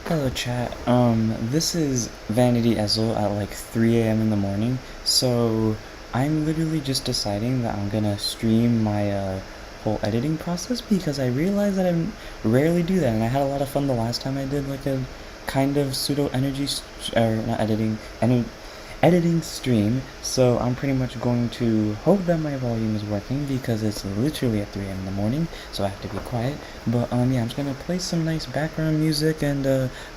Hello chat. This is Vanity Ezel at like 3 a.m. in the morning. So I'm literally just deciding that I'm gonna stream my whole editing process because I realized that I rarely do that, and I had a lot of fun the last time I did like a kind of pseudo energy or not editing stream. So I'm pretty much going to hope that my volume is working because it's literally at 3 a.m. in the morning, so I have to be quiet. But yeah, I'm just gonna play some nice background music, and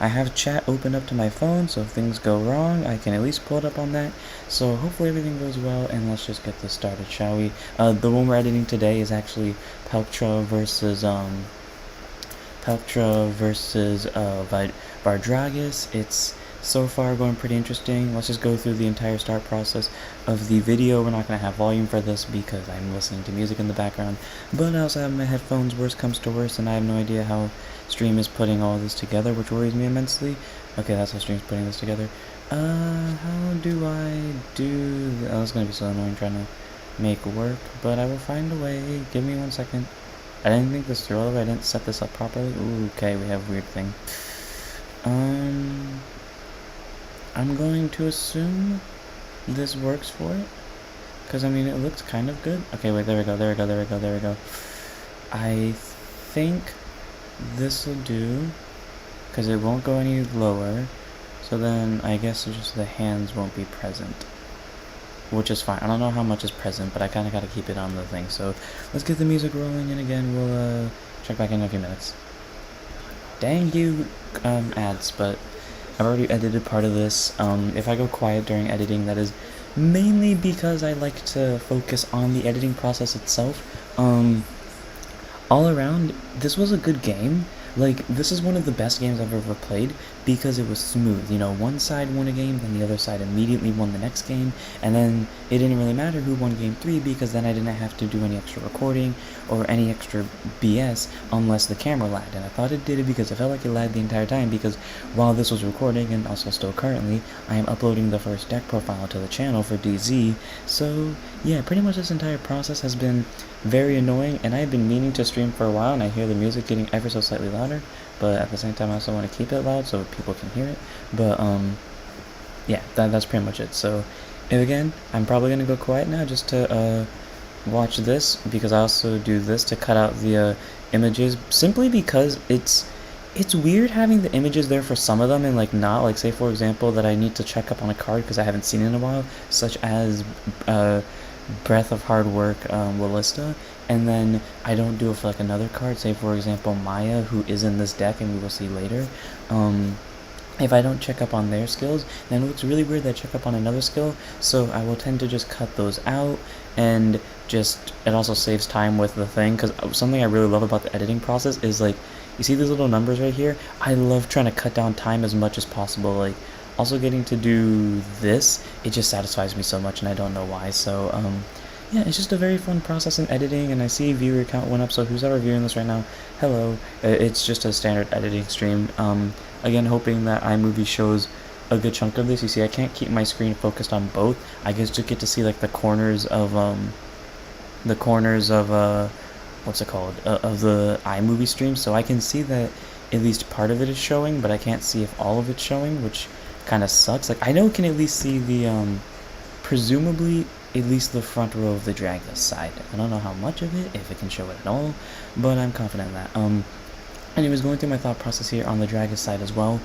I have chat open up to my phone, so if things go wrong I can at least pull it up on that. So hopefully everything goes well, and let's just get this started, shall we? The one we're editing today is actually Peltra versus Vardragis. It's so far going pretty interesting. Let's just go through the entire start process of the video. We're not going to have volume for this because I'm listening to music in the background, but I also have my headphones, worst comes to worst, and I have no idea how Stream is putting all this together, which worries me immensely. Okay, that's how Stream's putting this together. How do I do that? Oh, it's going to be so annoying trying to make work, but I will find a way. Give me 1 second. I didn't think this through all the way. I didn't set this up properly. Ooh, okay, we have a weird thing. I'm going to assume this works for it, because I mean it looks kind of good. Okay, wait, there we go. I think this will do, because it won't go any lower, so then I guess it's just the hands won't be present, which is fine. I don't know how much is present, but I kind of got to keep it on the thing. So let's get the music rolling, and again we'll check back in a few minutes. Dang you ads, but I've already edited part of this. If I go quiet during editing, that is mainly because I like to focus on the editing process itself. All around, this was a good game. Like, this is one of the best games I've ever played because it was smooth. You know, one side won a game, then the other side immediately won the next game, and then it didn't really matter who won game 3 because then I didn't have to do any extra recording or any extra BS unless the camera lagged. And I thought it did it because it felt like it lagged the entire time, because while this was recording, and also still currently, I am uploading the first deck profile to the channel for DZ. So yeah, pretty much this entire process has been very annoying, and I've been meaning to stream for a while, and I hear the music getting ever so slightly louder, but at the same time I also want to keep it loud so people can hear it. But yeah, that's pretty much it. So again, I'm probably gonna go quiet now just to watch this, because I also do this to cut out the images, simply because it's weird having the images there for some of them and like not, like say for example that I need to check up on a card because I haven't seen it in a while, such as Breath of Hard Work, Willista, and then I don't do it for like another card, say for example Maya, who is in this deck and we will see later. If I don't check up on their skills, then it looks really weird that I check up on another skill, so I will tend to just cut those out, and just, it also saves time with the thing, because something I really love about the editing process is, like, you see these little numbers right here? I love trying to cut down time as much as possible. Like, also getting to do this, it just satisfies me so much, and I don't know why. So yeah, it's just a very fun process in editing, and I see viewer count went up, so who's ever viewing this right now, hello. It's just a standard editing stream. Again, hoping that iMovie shows a good chunk of this. You see, I can't keep my screen focused on both. I guess just get to see like the corners of what's it called, of the iMovie stream, so I can see that at least part of it is showing, but I can't see if all of it's showing, which kind of sucks. Like, I know I can at least see the presumably at least the front row of the Dragus side. I don't know how much of it, if it can show it at all, but I'm confident in that. Anyways, going through my thought process here on the Dragus side as well,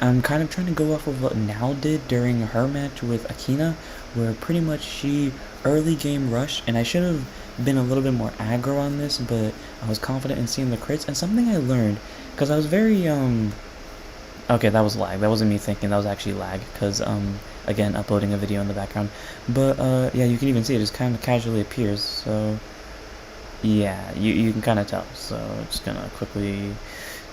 I'm kind of trying to go off of what Now did during her match with Akina, where pretty much she early game rushed, and I should have been a little bit more aggro on this, but I was confident in seeing the crits. And something I learned, because I was very okay, that was lag, that wasn't me thinking, that was actually lag, because again, uploading a video in the background. But yeah, you can even see it just kind of casually appears, so yeah, you can kind of tell. So just gonna quickly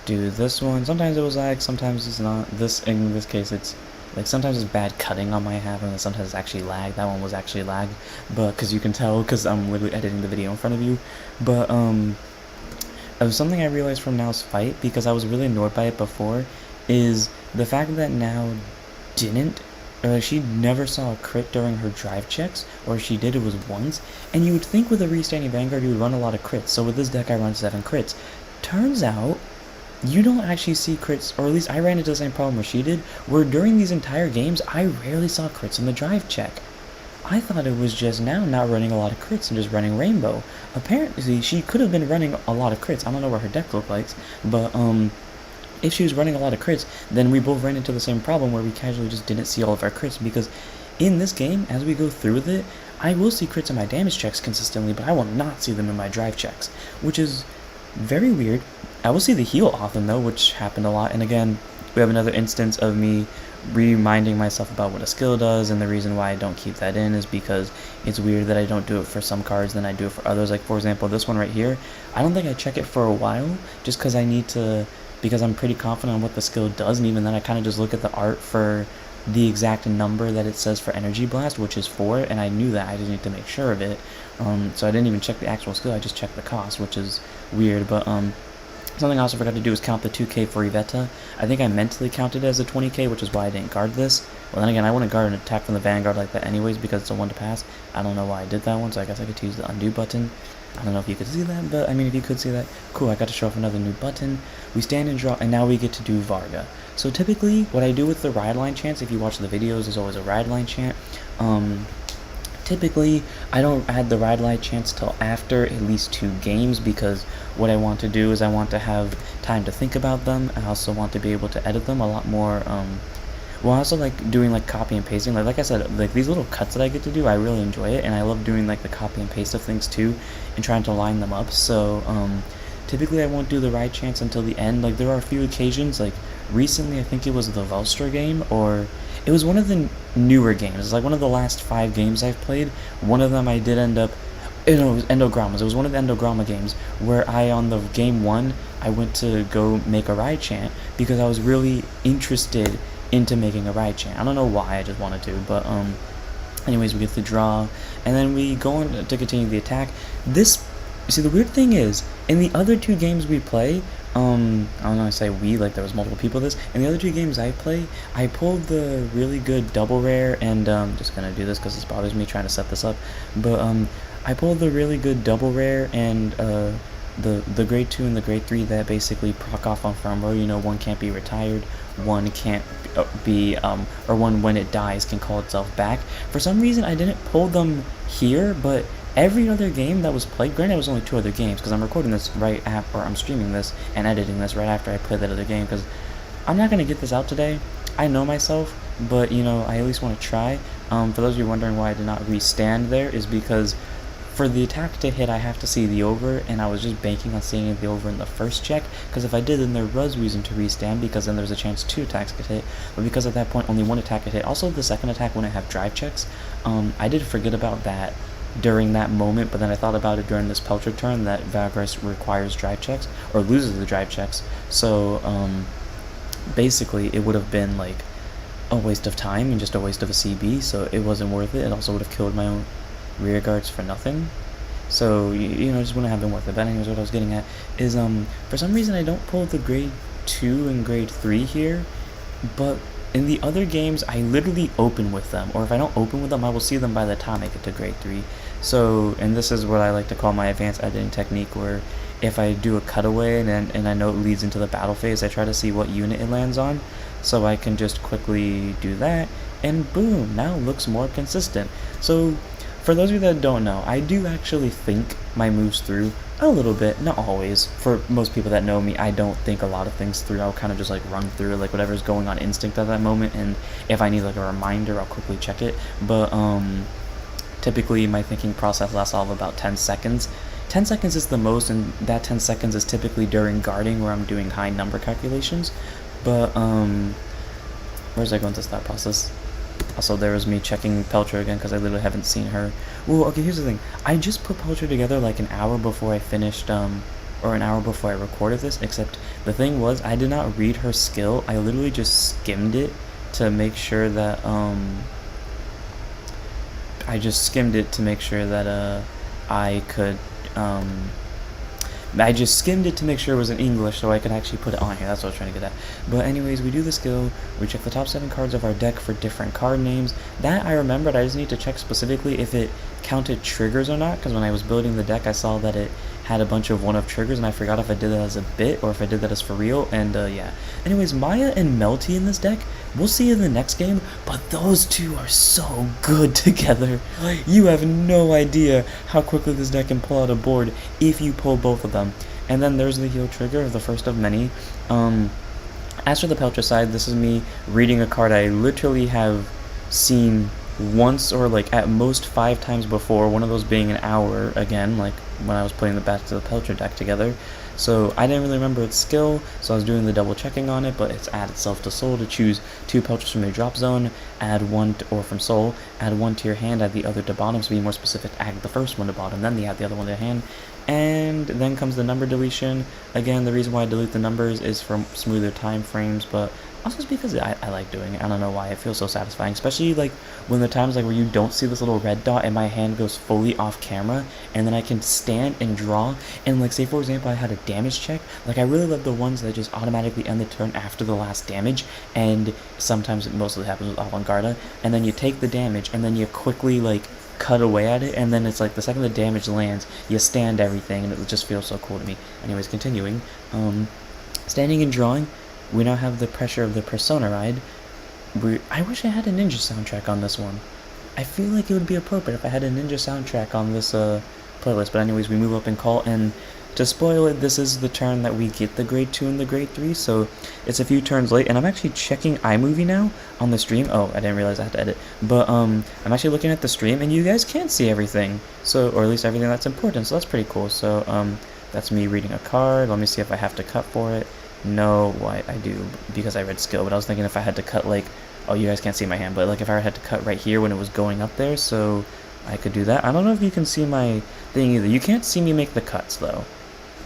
do this one. Sometimes it was lag, sometimes it's not. In this case, it's like sometimes it's bad cutting on my half, and then sometimes it's actually lag. That one was actually lag, but because you can tell, because I'm literally editing the video in front of you. But it was something I realized from Now's fight, because I was really annoyed by it before, is the fact that Now didn't, she never saw a crit during her drive checks, or if she did, it was once. And you would think with a restanding Vanguard you would run a lot of crits, so with this deck I run 7 crits. Turns out you don't actually see crits, or at least I ran into the same problem where she did, where during these entire games, I rarely saw crits in the drive check. I thought it was just now not running a lot of crits and just running rainbow. Apparently, she could have been running a lot of crits. I don't know what her deck looked like, but if she was running a lot of crits, then we both ran into the same problem where we casually just didn't see all of our crits, because in this game, as we go through with it, I will see crits in my damage checks consistently, but I will not see them in my drive checks, which is very weird. I will see the heal often though, which happened a lot, and again, we have another instance of me reminding myself about what a skill does, and the reason why I don't keep that in is because it's weird that I don't do it for some cards than I do it for others. Like for example, this one right here, I don't think I check it for a while, just because I need to, because I'm pretty confident on what the skill does, and even then I kind of just look at the art for the exact number that it says for Energy Blast, which is 4, and I knew that, I just need to make sure of it. So I didn't even check the actual skill, I just checked the cost, which is weird. But something I also forgot to do is count the 2k for Iveta. I think I mentally counted it as a 20k, which is why I didn't guard this. Well, then again, I wouldn't guard an attack from the Vanguard like that anyways, because it's a 1 to pass. I don't know why I did that one, so I guess I could use the undo button. I don't know if you could see that, but I mean, if you could see that, cool, I got to show off another new button. We stand and draw, and now we get to do Varga. So typically, what I do with the ride line chants, if you watch the videos, there's always a ride line chant. Typically, I don't add the ride line chants till after at least 2 games, because what I want to do is I want to have time to think about them. I also want to be able to edit them a lot more. Well, I also like doing like copy and pasting. Like I said, like these little cuts that I get to do, I really enjoy it, and I love doing like the copy and paste of things too, and trying to line them up. So typically I won't do the ride chants until the end. Like there are a few occasions, like recently I think it was the Velster game, or it was one of the newer games. It's like one of the last 5 games I've played. One of them I did end up, it was Endogrammas. It was one of the Endogramma games where on the game 1, I went to go make a ride chant because I was really interested into making a ride chant. I don't know why, I just wanted to, but anyways, we get the draw, and then we go on to continue the attack. See, the weird thing is, in the other 2 games we play, I don't know, I say we, like there was multiple people this, in the other 2 games I play, I pulled the really good double rare, and just gonna do this because this bothers me trying to set this up, but I pulled the really good double rare, and the grade 2 and the grade 3 that basically proc off on firmware. You know, one can't be retired, one can't be, or one when it dies can call itself back. For some reason I didn't pull them here, but every other game that was played, granted it was only 2 other games, because I'm recording this right after, or I'm streaming this and editing this right after I play that other game, because I'm not going to get this out today. I know myself, but you know, I at least want to try. For those of you wondering why I did not restand there, is because for the attack to hit, I have to see the over, and I was just banking on seeing the over in the first check, because if I did, then there was reason to restand, because then there's a chance 2 attacks could hit, but because at that point only 1 attack could hit. Also, the second attack wouldn't have drive checks. I did forget about that during that moment, but then I thought about it during this Pelcher turn, that Valgrice requires drive checks, or loses the drive checks, so basically it would have been like a waste of time and just a waste of a CB, so it wasn't worth it. It also would have killed my own rear guards for nothing, so you know, it just wouldn't have been worth it. But anyways, what I was getting at is for some reason I don't pull the grade 2 and grade 3 here, but in the other games I literally open with them, or if I don't open with them, I will see them by the time I get to grade 3. So, and this is what I like to call my advanced editing technique, where if I do a cutaway and I know it leads into the battle phase, I try to see what unit it lands on, so I can just quickly do that, and boom, now it looks more consistent. So for those of you that don't know, I do actually think my moves through a little bit, not always. For most people that know me, I don't think a lot of things through. I'll kind of just like run through like whatever's going on instinct at that moment, and if I need like a reminder, I'll quickly check it. But typically my thinking process lasts all of about 10 seconds. 10 seconds is the most, and that 10 seconds is typically during guarding, where I'm doing high number calculations. But where's I going to start process? Also, there was me checking Pelcher again, because I literally haven't seen her. Well, okay, here's the thing. I just put Pelcher together like an hour before I finished, or an hour before I recorded this, except the thing was, I did not read her skill. I literally just skimmed it to make sure that, I could, I just skimmed it to make sure it was in English so I could actually put it on here. That's what I was trying to get at. But anyways, we do the skill. We check the top 7 cards of our deck for different card names. That I remembered. I just need to check specifically if it counted triggers or not, because when I was building the deck I saw that it had a bunch of one-of triggers, and I forgot if I did that as a bit or if I did that as for real, and yeah. Anyways, Maya and Melty in this deck, we'll see in the next game, but those two are so good together. You have no idea how quickly this deck can pull out a board if you pull both of them. And then there's the heal trigger, the first of many. As for the Peltra side, this is me reading a card I literally have seen once or like at most 5 times before, one of those being an hour again, like when I was putting the back to the Peltra deck together. So I didn't really remember its skill, so I was doing the double checking on it, but it's add itself to soul to choose 2 Peltras from your drop zone, add 1 or from soul, add 1 to your hand, add the other to bottom, so be more specific, add the first one to bottom, then add the other one to your hand. And then comes the number deletion. Again, the reason why I delete the numbers is for smoother time frames, but also it's because I like doing it. I don't know why, it feels so satisfying, especially like when the times like where you don't see this little red dot and my hand goes fully off camera, and then I can stand and draw, and like say for example I had a damage check, like I really love the ones that just automatically end the turn after the last damage, and sometimes it mostly happens with Avant-Garde, and then you take the damage and then you quickly like cut away at it, and then it's like the second the damage lands you stand everything, and it just feels so cool to me. Anyways, continuing, standing and drawing, we now have the pressure of the Persona ride. I wish I had a ninja soundtrack on this one. I feel like it would be appropriate if I had a ninja soundtrack on this playlist, but anyways, we move up in call, and to spoil it, this is the turn that we get the grade 2 and the grade 3, so it's a few turns late, and I'm actually checking iMovie now on the stream. Oh, I didn't realize I had to edit, but I'm actually looking at the stream, and you guys can't see everything, so, or at least everything that's important, so that's pretty cool. So that's me reading a card. Let me see if I have to cut for it. No, why I do, because I read skill, but I was thinking if I had to cut like, oh, you guys can't see my hand, but like if I had to cut right here when it was going up there, so I could do that. I don't know if you can see my thing either. You can't see me make the cuts though.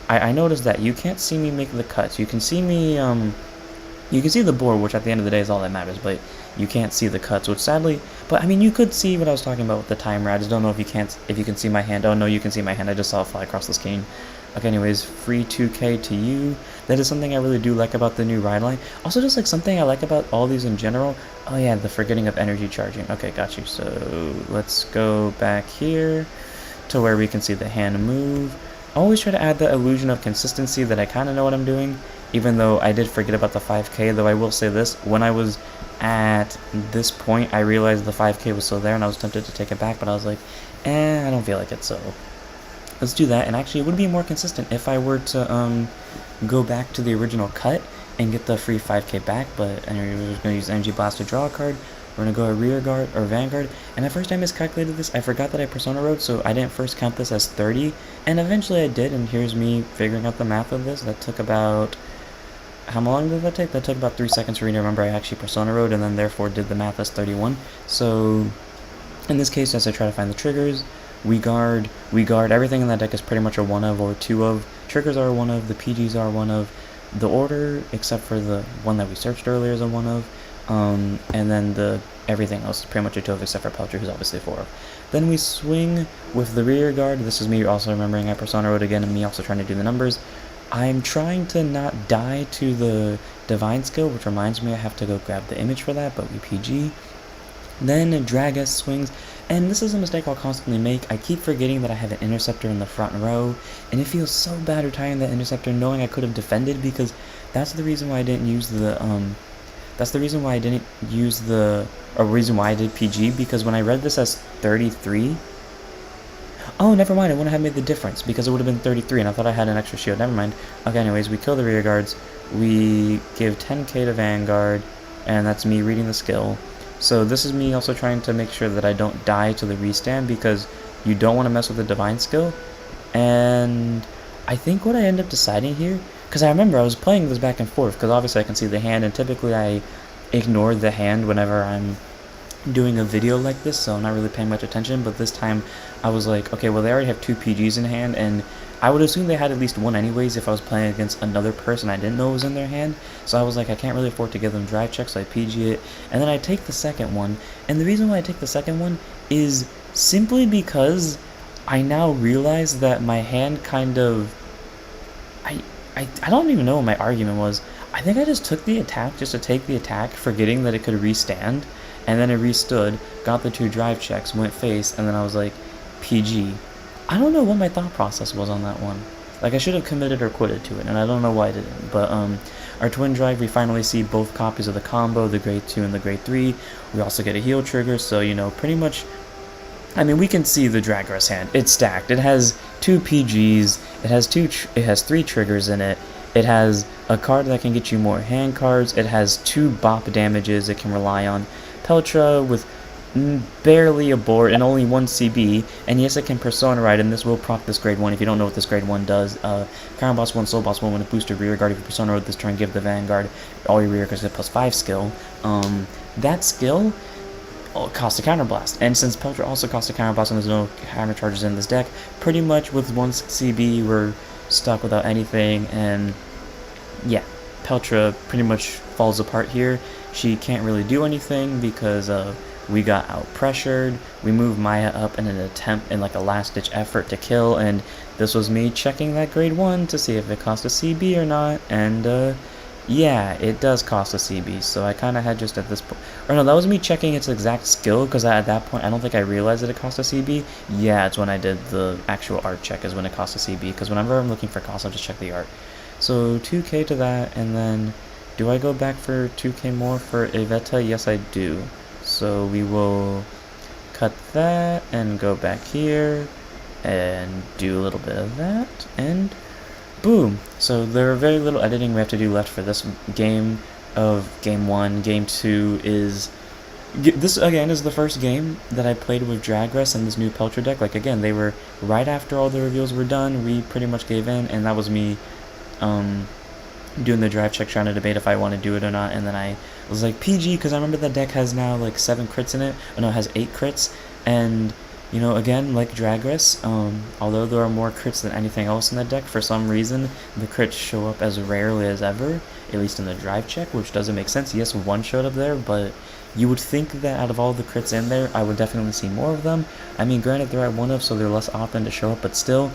I noticed that you can't see me make the cuts. You can see me, you can see the board, which at the end of the day is all that matters, but you can't see the cuts, which sadly, but I mean, you could see what I was talking about with the timer. I just don't know if you can see my hand. Oh no, you can see my hand. I just saw it fly across the screen. Okay, anyways, free 2k to you. That is something I really do like about the new ride line. Also, just like something I like about all these in general. Oh yeah, the forgetting of energy charging. Okay, got you. So let's go back here to where we can see the hand move. I always try to add the illusion of consistency that I kind of know what I'm doing, even though I did forget about the 5k, though I will say this, when I was at this point, I realized the 5k was still there, and I was tempted to take it back, but I was like, I don't feel like it, so let's do that. And actually, it would be more consistent if I were to go back to the original cut and get the free 5k back, but anyway, we're just going to use Energy Blast to draw a card. We're going to go a rear guard or vanguard, and at first I miscalculated this. I forgot that I persona rode, so I didn't first count this as 30, and eventually I did, and here's me figuring out the math of this. That took about, how long did that take? That took about 3 seconds for me to remember I actually persona rode, and then therefore did the math as 31. So in this case, as I try to find the triggers, we guard, everything in that deck is pretty much a 1 of or 2 of. Triggers are a 1 of, the PGs are 1 of, the order, except for the one that we searched earlier, is a 1 of. And then everything else is pretty much a 2 of, except for Peltra, who's obviously a 4 of. Then we swing with the rear guard. This is me also remembering I persona rode again, and me also trying to do the numbers. I'm trying to not die to the divine skill, which reminds me I have to go grab the image for that, but we PG. Then Dragus swings, and this is a mistake I'll constantly make. I keep forgetting that I have an interceptor in the front row, and it feels so bad retiring that interceptor knowing I could have defended, because that's the reason why I didn't use or reason why I did PG, because when I read this as 33, oh, never mind, I wouldn't have made the difference, because it would have been 33, and I thought I had an extra shield, never mind. Okay, anyways, we kill the rear guards, we give 10k to Vanguard, and that's me reading the skill. So this is me also trying to make sure that I don't die to the restand, because you don't want to mess with the divine skill. And I think what I end up deciding here, because I remember I was playing this back and forth, because obviously I can see the hand, and typically I ignore the hand whenever I'm doing a video like this, so I'm not really paying much attention, but this time I was like, okay, well, they already have 2 PGs in hand, and I would assume they had at least 1 anyways if I was playing against another person I didn't know was in their hand, so I was like, I can't really afford to give them drive checks, so I PG it, and then I take the second one, and the reason why I take the second one is simply because I now realize that my hand kind of, I don't even know what my argument was. I think I just took the attack just to take the attack, forgetting that it could restand, and then it restood, got the 2 drive checks, went face, and then I was like, PG. I don't know what my thought process was on that one. Like, I should have committed or quitted to it, and I don't know why I didn't. But our twin drive, we finally see both copies of the combo, the grade 2 and the grade 3. We also get a heal trigger, so, you know, pretty much, I mean, we can see the Dragress hand. It's stacked. It has 2 PGs. It has 3 triggers in it. It has a card that can get you more hand cards. It has 2 bop damages it can rely on. Peltra with barely a board and only 1 CB, and yes, it can Persona Ride, and this will proc this grade 1 if you don't know what this grade 1 does. Crown Boss 1, Soul Boss 1, when a booster rear guard, if you Persona Ride this turn, give the Vanguard all your rear because it's a +5 skill. That skill costs a Counterblast, and since Peltra also costs a Counterblast and there's no counter charges in this deck, pretty much with 1 CB we're stuck without anything, and yeah, Peltra pretty much falls apart here. She can't really do anything because we got out pressured. We moved Maya up in an attempt, in like a last ditch effort to kill, and this was me checking that grade 1 to see if it cost a CB or not, and yeah, it does cost a CB, so I kind of had just at this point, or no, that was me checking its exact skill, because at that point I don't think I realized that it cost a CB. Yeah, it's when I did the actual art check is when it cost a CB, because whenever I'm looking for cost, I'll just check the art. So 2k to that, and then do I go back for 2k more for Eveta? Yes, I do. So we will cut that and go back here and do a little bit of that, and boom. So there are very little editing we have to do left for this game of game 1. Game 2 is... This, again, is the first game that I played with Dragress and this new Peltra deck. Like, again, they were right after all the reveals were done. We pretty much gave in, and that was me doing the drive check, trying to debate if I want to do it or not, and then I was like, PG, because I remember that deck has now like 7 crits in it. Oh no, it has 8 crits, and you know, again, like Dragress, although there are more crits than anything else in that deck, for some reason the crits show up as rarely as ever, at least in the drive check, which doesn't make sense. Yes, 1 showed up there, but you would think that out of all the crits in there, I would definitely see more of them. I mean, granted, they're at 1-of, so they're less often to show up, but still.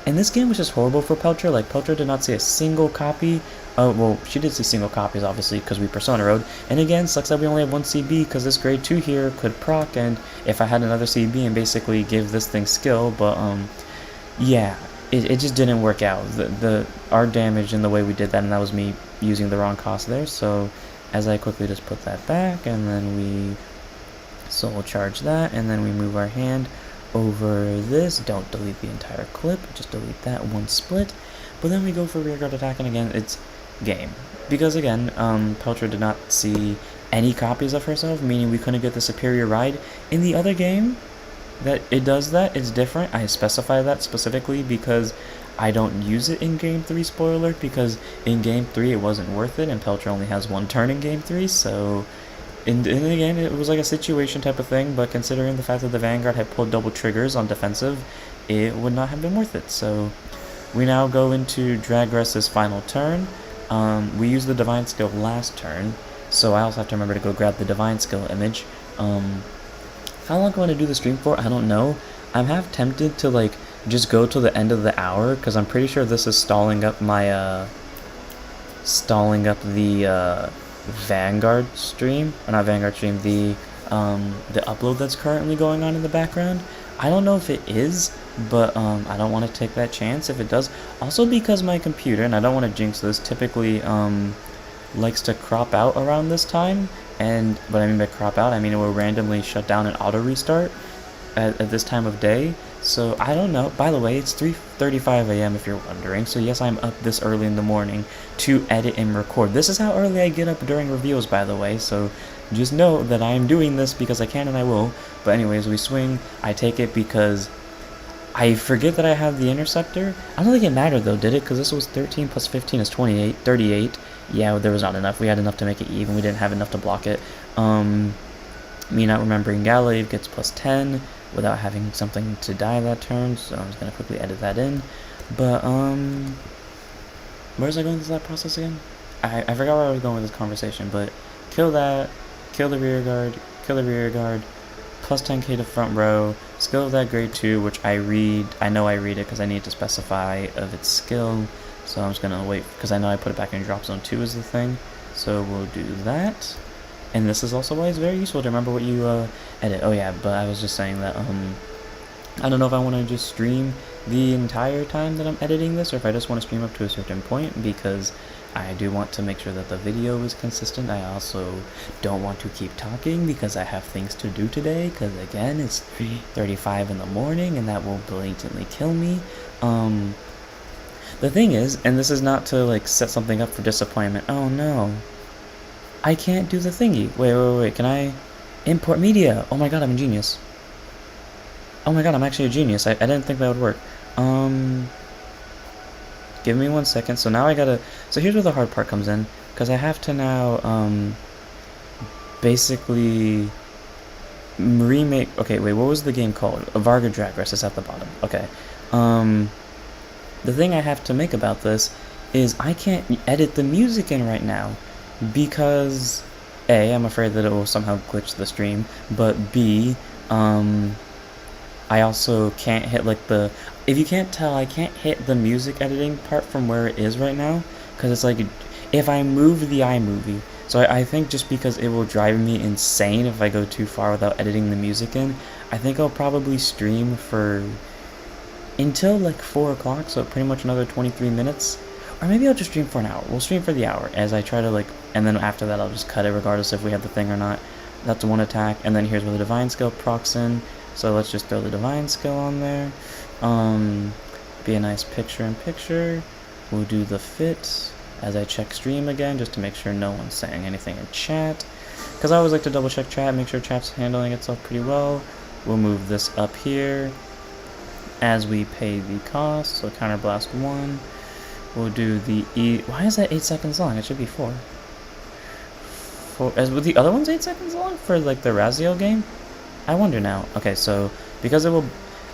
And this game was just horrible for Peltra. Like, Peltra did not see a single copy. Well, she did see single copies, obviously, because we Persona Rode. And again, sucks that we only have 1 CB, because this grade 2 here could proc, and if I had another CB and basically give this thing skill, but, yeah, it just didn't work out. Our damage and the way we did that, and that was me using the wrong cost there, so as I quickly just put that back, and then we soul charge that, and then we move our hand over this. Don't delete the entire clip, just delete that 1 split, but then we go for rearguard attack, and again, it's game. Because again, Peltra did not see any copies of herself, meaning we couldn't get the superior ride. In the other game that it does that, it's different. I specify that specifically because I don't use it in game 3, spoiler, because in game 3 it wasn't worth it, and Peltra only has 1 turn in game 3, so and again, it was like a situation type of thing, but considering the fact that the Vanguard had pulled double triggers on defensive, it would not have been worth it. So we now go into Dragress's final turn. We used the Divine Skill last turn, so I also have to remember to go grab the Divine Skill image. How long do I want to do the stream for? I don't know. I'm half tempted to like just go till the end of the hour, because I'm pretty sure this is stalling up my the Vanguard stream, or not Vanguard stream, the upload that's currently going on in the background. I don't know if it is, but I don't want to take that chance if it does. Also because my computer, and I don't want to jinx this, typically likes to crop out around this time, and what I mean by crop out, I mean it will randomly shut down and auto restart at this time of day. So I don't know. By the way, it's 3:35 a.m. if you're wondering. So yes, I'm up this early in the morning to edit and record. This is how early I get up during reveals, by the way. So just know that I am doing this because I can and I will. But anyways, we swing. I take it because I forget that I have the interceptor. I don't think it mattered though, did it? Because this was 13 plus 15 is 28, 38. Yeah, there was not enough. We had enough to make it even. We didn't have enough to block it. Me not remembering Galave gets plus 10 without having something to die that turn, so I'm just going to quickly edit that in. But, where's I going with that process again? I forgot where I was going with this conversation, but kill that, kill the rear guard, plus 10k to front row, skill of that grade 2, which I know I read it because I need to specify of its skill, so I'm just going to wait, because I know I put it back in drop zone 2 is the thing, so we'll do that. And this is also why it's very useful to remember what you edit. Oh yeah, but I was just saying that I don't know if I want to just stream the entire time that I'm editing this, or if I just want to stream up to a certain point, because I do want to make sure that the video is consistent. I also don't want to keep talking because I have things to do today, because again, it's 3:35 in the morning, and that will blatantly kill me. The thing is, and this is not to like set something up for disappointment. Oh no, I can't do the thingy. Wait, can I import media? Oh my god, I'm a genius. Oh my god, I'm actually a genius. I didn't think that would work. Give me 1 second. So now I gotta... So here's where the hard part comes in. Because I have to now, basically remake... Okay, wait, what was the game called? Varga Drag Race is at the bottom. Okay. The thing I have to make about this is I can't edit the music in right now. Because, A, I'm afraid that it will somehow glitch the stream. But B, I also can't hit like the... If you can't tell, I can't hit the music editing part from where it is right now. Because it's like, if I move the iMovie... So I think just because it will drive me insane if I go too far without editing the music in, I think I'll probably stream for... until like 4 o'clock, so pretty much another 23 minutes. Or maybe I'll just stream for an hour. We'll stream for the hour as I try to like... And then after that I'll just cut it regardless if we have the thing or not. That's one attack. And then here's where the Divine Skill procs in. So let's just throw the Divine Skill on there. Be a nice picture-in-picture. We'll do the fit as I check stream again, just to make sure no one's saying anything in chat. Because I always like to double check chat, make sure chat's handling itself pretty well. We'll move this up here as we pay the cost. So Counterblast 1. We'll do the E. Why is that 8 seconds long? It should be 4. As with the other one's 8 seconds long for like the Raziel game? I wonder now. Okay, so because it will...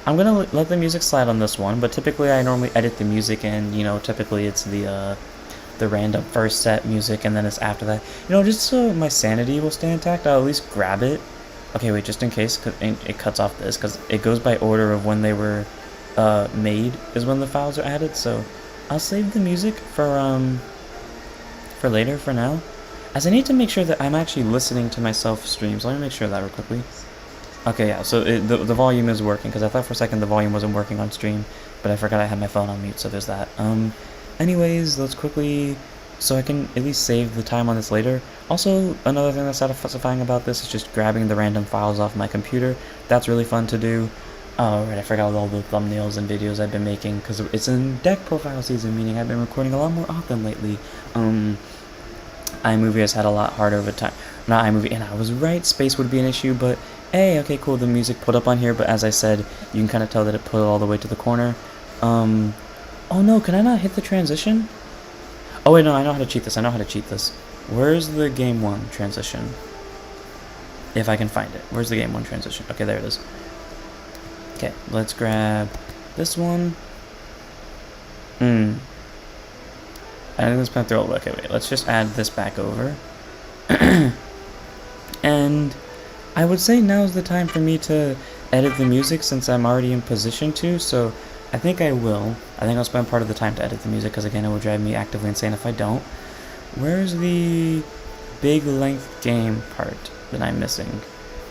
I'm gonna let the music slide on this one, but typically I normally edit the music in, you know, typically it's the random first set music, and then it's after that. You know, just so my sanity will stay intact, I'll at least grab it. Okay, wait, just in case, cause it cuts off this, because it goes by order of when they were made, is when the files are added, so I'll save the music for later, for now. As I need to make sure that I'm actually listening to myself stream, so let me make sure of that real quickly. Okay, yeah, so the volume is working, because I thought for a second the volume wasn't working on stream, but I forgot I had my phone on mute, so there's that. Anyways, let's quickly, so I can at least save the time on this later. Also, another thing that's satisfying about this is just grabbing the random files off my computer. That's really fun to do. Oh, right, I forgot all the thumbnails and videos I've been making, because it's in deck profile season, meaning I've been recording a lot more often lately. iMovie has had a lot harder of a time. Not iMovie, and I was right, space would be an issue, but hey, okay, cool, the music put up on here, but as I said, you can kind of tell that it put it all the way to the corner. Oh no, can I not hit the transition? Oh wait, no, I know how to cheat this, Where's the game 1 transition? If I can find it. Where's the game 1 transition? Okay, there it is. Okay, let's grab this one. I think this went through all the way. Okay, wait, let's just add this back over. And I would say now's the time for me to edit the music since I'm already in position to, so I think I will. I think I'll spend part of the time to edit the music, because again, it will drive me actively insane if I don't. Where's the big length game part that I'm missing?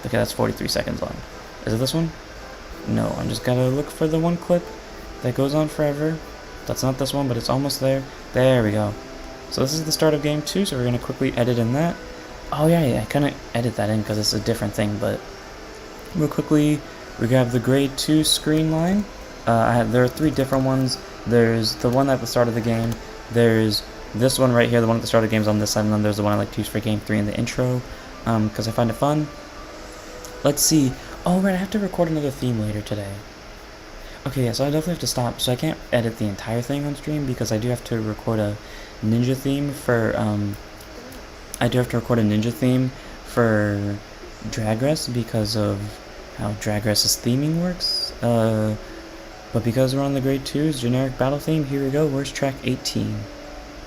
Okay, that's 43 seconds long. Is it this one? No, I'm just gotta look for the one clip that goes on forever. That's not this one, but it's almost there. There we go. So this is the start of game 2, so we're gonna quickly edit in that. Oh yeah, I couldn't edit that in because it's a different thing, but real quickly, we grab the grade 2 screen line. There are 3 different ones. There's the one at the start of the game, there's this one right here, the one at the start of the game is on this side, and then there's the one I like to use for game 3 in the intro, because I find it fun. Let's see. Oh right, I have to record another theme later today. Okay, yeah, so I definitely have to stop, so I can't edit the entire thing on stream, because I do have to record a ninja theme for, Drag Race, because of how Drag Race's theming works. But because we're on the grade 2's generic battle theme, here we go. Where's track 18?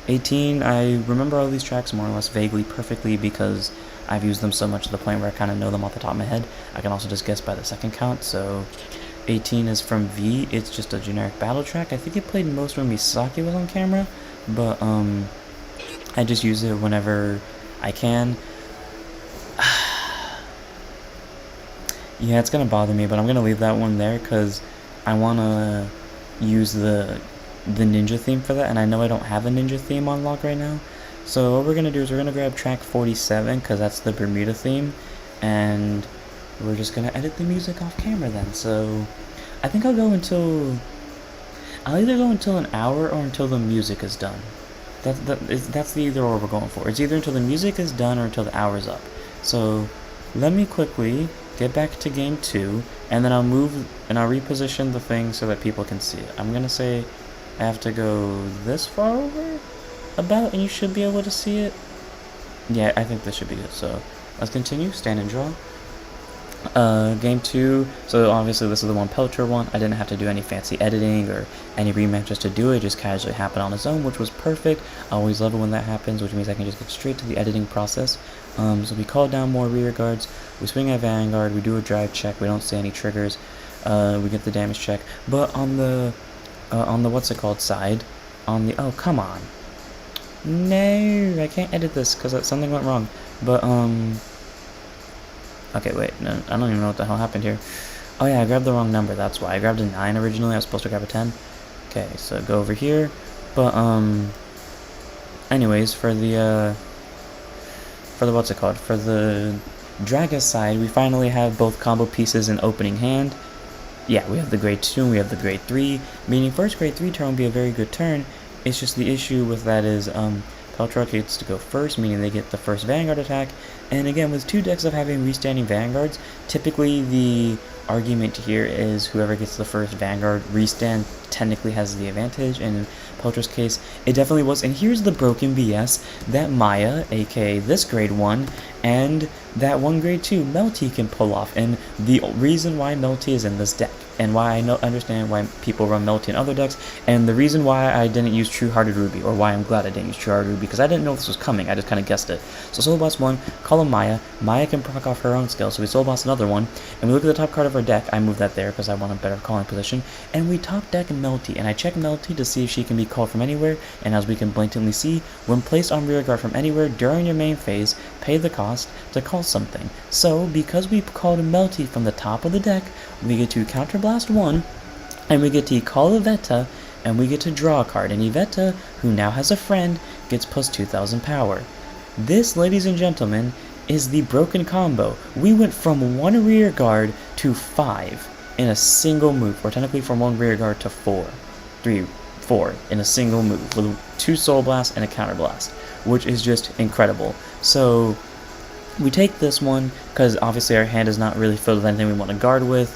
18, I remember all these tracks more or less vaguely perfectly because I've used them so much to the point where I kind of know them off the top of my head. I can also just guess by the second count, so 18 is from V. It's just a generic battle track. I think it played most when Misaki was on camera, but I just use it whenever I can. Yeah, it's gonna bother me, but I'm gonna leave that one there because I wanna use the ninja theme for that, and I know I don't have a ninja theme on lock right now. So what we're gonna do is we're gonna grab track 47 because that's the Bermuda theme, and we're just gonna edit the music off camera then. So I think I'll either go until an hour or until the music is done. That's the either or we're going for. It's either until the music is done or until the hour's up. So let me quickly get back to game 2, and then I'll move and I'll reposition the thing so that people can see it. I'm gonna say I have to go this far over about, and you should be able to see it. Yeah, I think this should be good. So let's continue. Stand and draw. Game 2, so obviously this is the one Pelcher one. I didn't have to do any fancy editing or any rematches to do it, just casually happened on its own, which was perfect. I always love it when that happens, which means I can just get straight to the editing process. So we call down more rear guards, we swing at Vanguard, we do a drive check, we don't see any triggers, we get the damage check, but on the what's it called side, oh come on, no, I can't edit this because something went wrong, but okay, wait, no, I don't even know what the hell happened here. Oh yeah, I grabbed the wrong number, that's why. I grabbed a 9 originally, I was supposed to grab a 10. Okay, so go over here. But, anyways, for the what's it called? For the Draga side, we finally have both combo pieces in opening hand. Yeah, we have the grade 2 and we have the grade 3, meaning first grade 3 turn will be a very good turn. It's just the issue with that is, Peltruck gets to go first, meaning they get the first Vanguard attack, and again, with 2 decks of having restanding Vanguards, typically the argument here is whoever gets the first Vanguard restand technically has the advantage, and in Peltruck's case, it definitely was, and here's the broken BS that Maya, aka this grade 1, and that one grade 2, Melty, can pull off, and the reason why Melty is in this deck, and why I understand why people run Melty in other decks, and the reason why I didn't use True Hearted Ruby, or why I'm glad I didn't use True Hearted Ruby, because I didn't know this was coming, I just kind of guessed it. So Soul Boss 1, call him Maya, Maya can proc off her own skill, so we Soul Boss another one, and we look at the top card of our deck, I move that there because I want a better calling position, and we top deck Melty, and I check Melty to see if she can be called from anywhere, and as we can blatantly see, when placed on rear guard from anywhere during your main phase, pay the cost to call something. So, because we called Melty from the top of the deck, we get to Counterblast 1, and we get to call Iveta, and we get to draw a card, and Iveta, who now has a friend, gets plus 2,000 power. This, ladies and gentlemen, is the broken combo. We went from 1 rear guard to 5 in a single move, or technically from 1 rear guard to 4 in a single move, with 2 Soul Blasts and a Counter Blast, which is just incredible. So we take this one, because obviously our hand is not really filled with anything we want to guard with.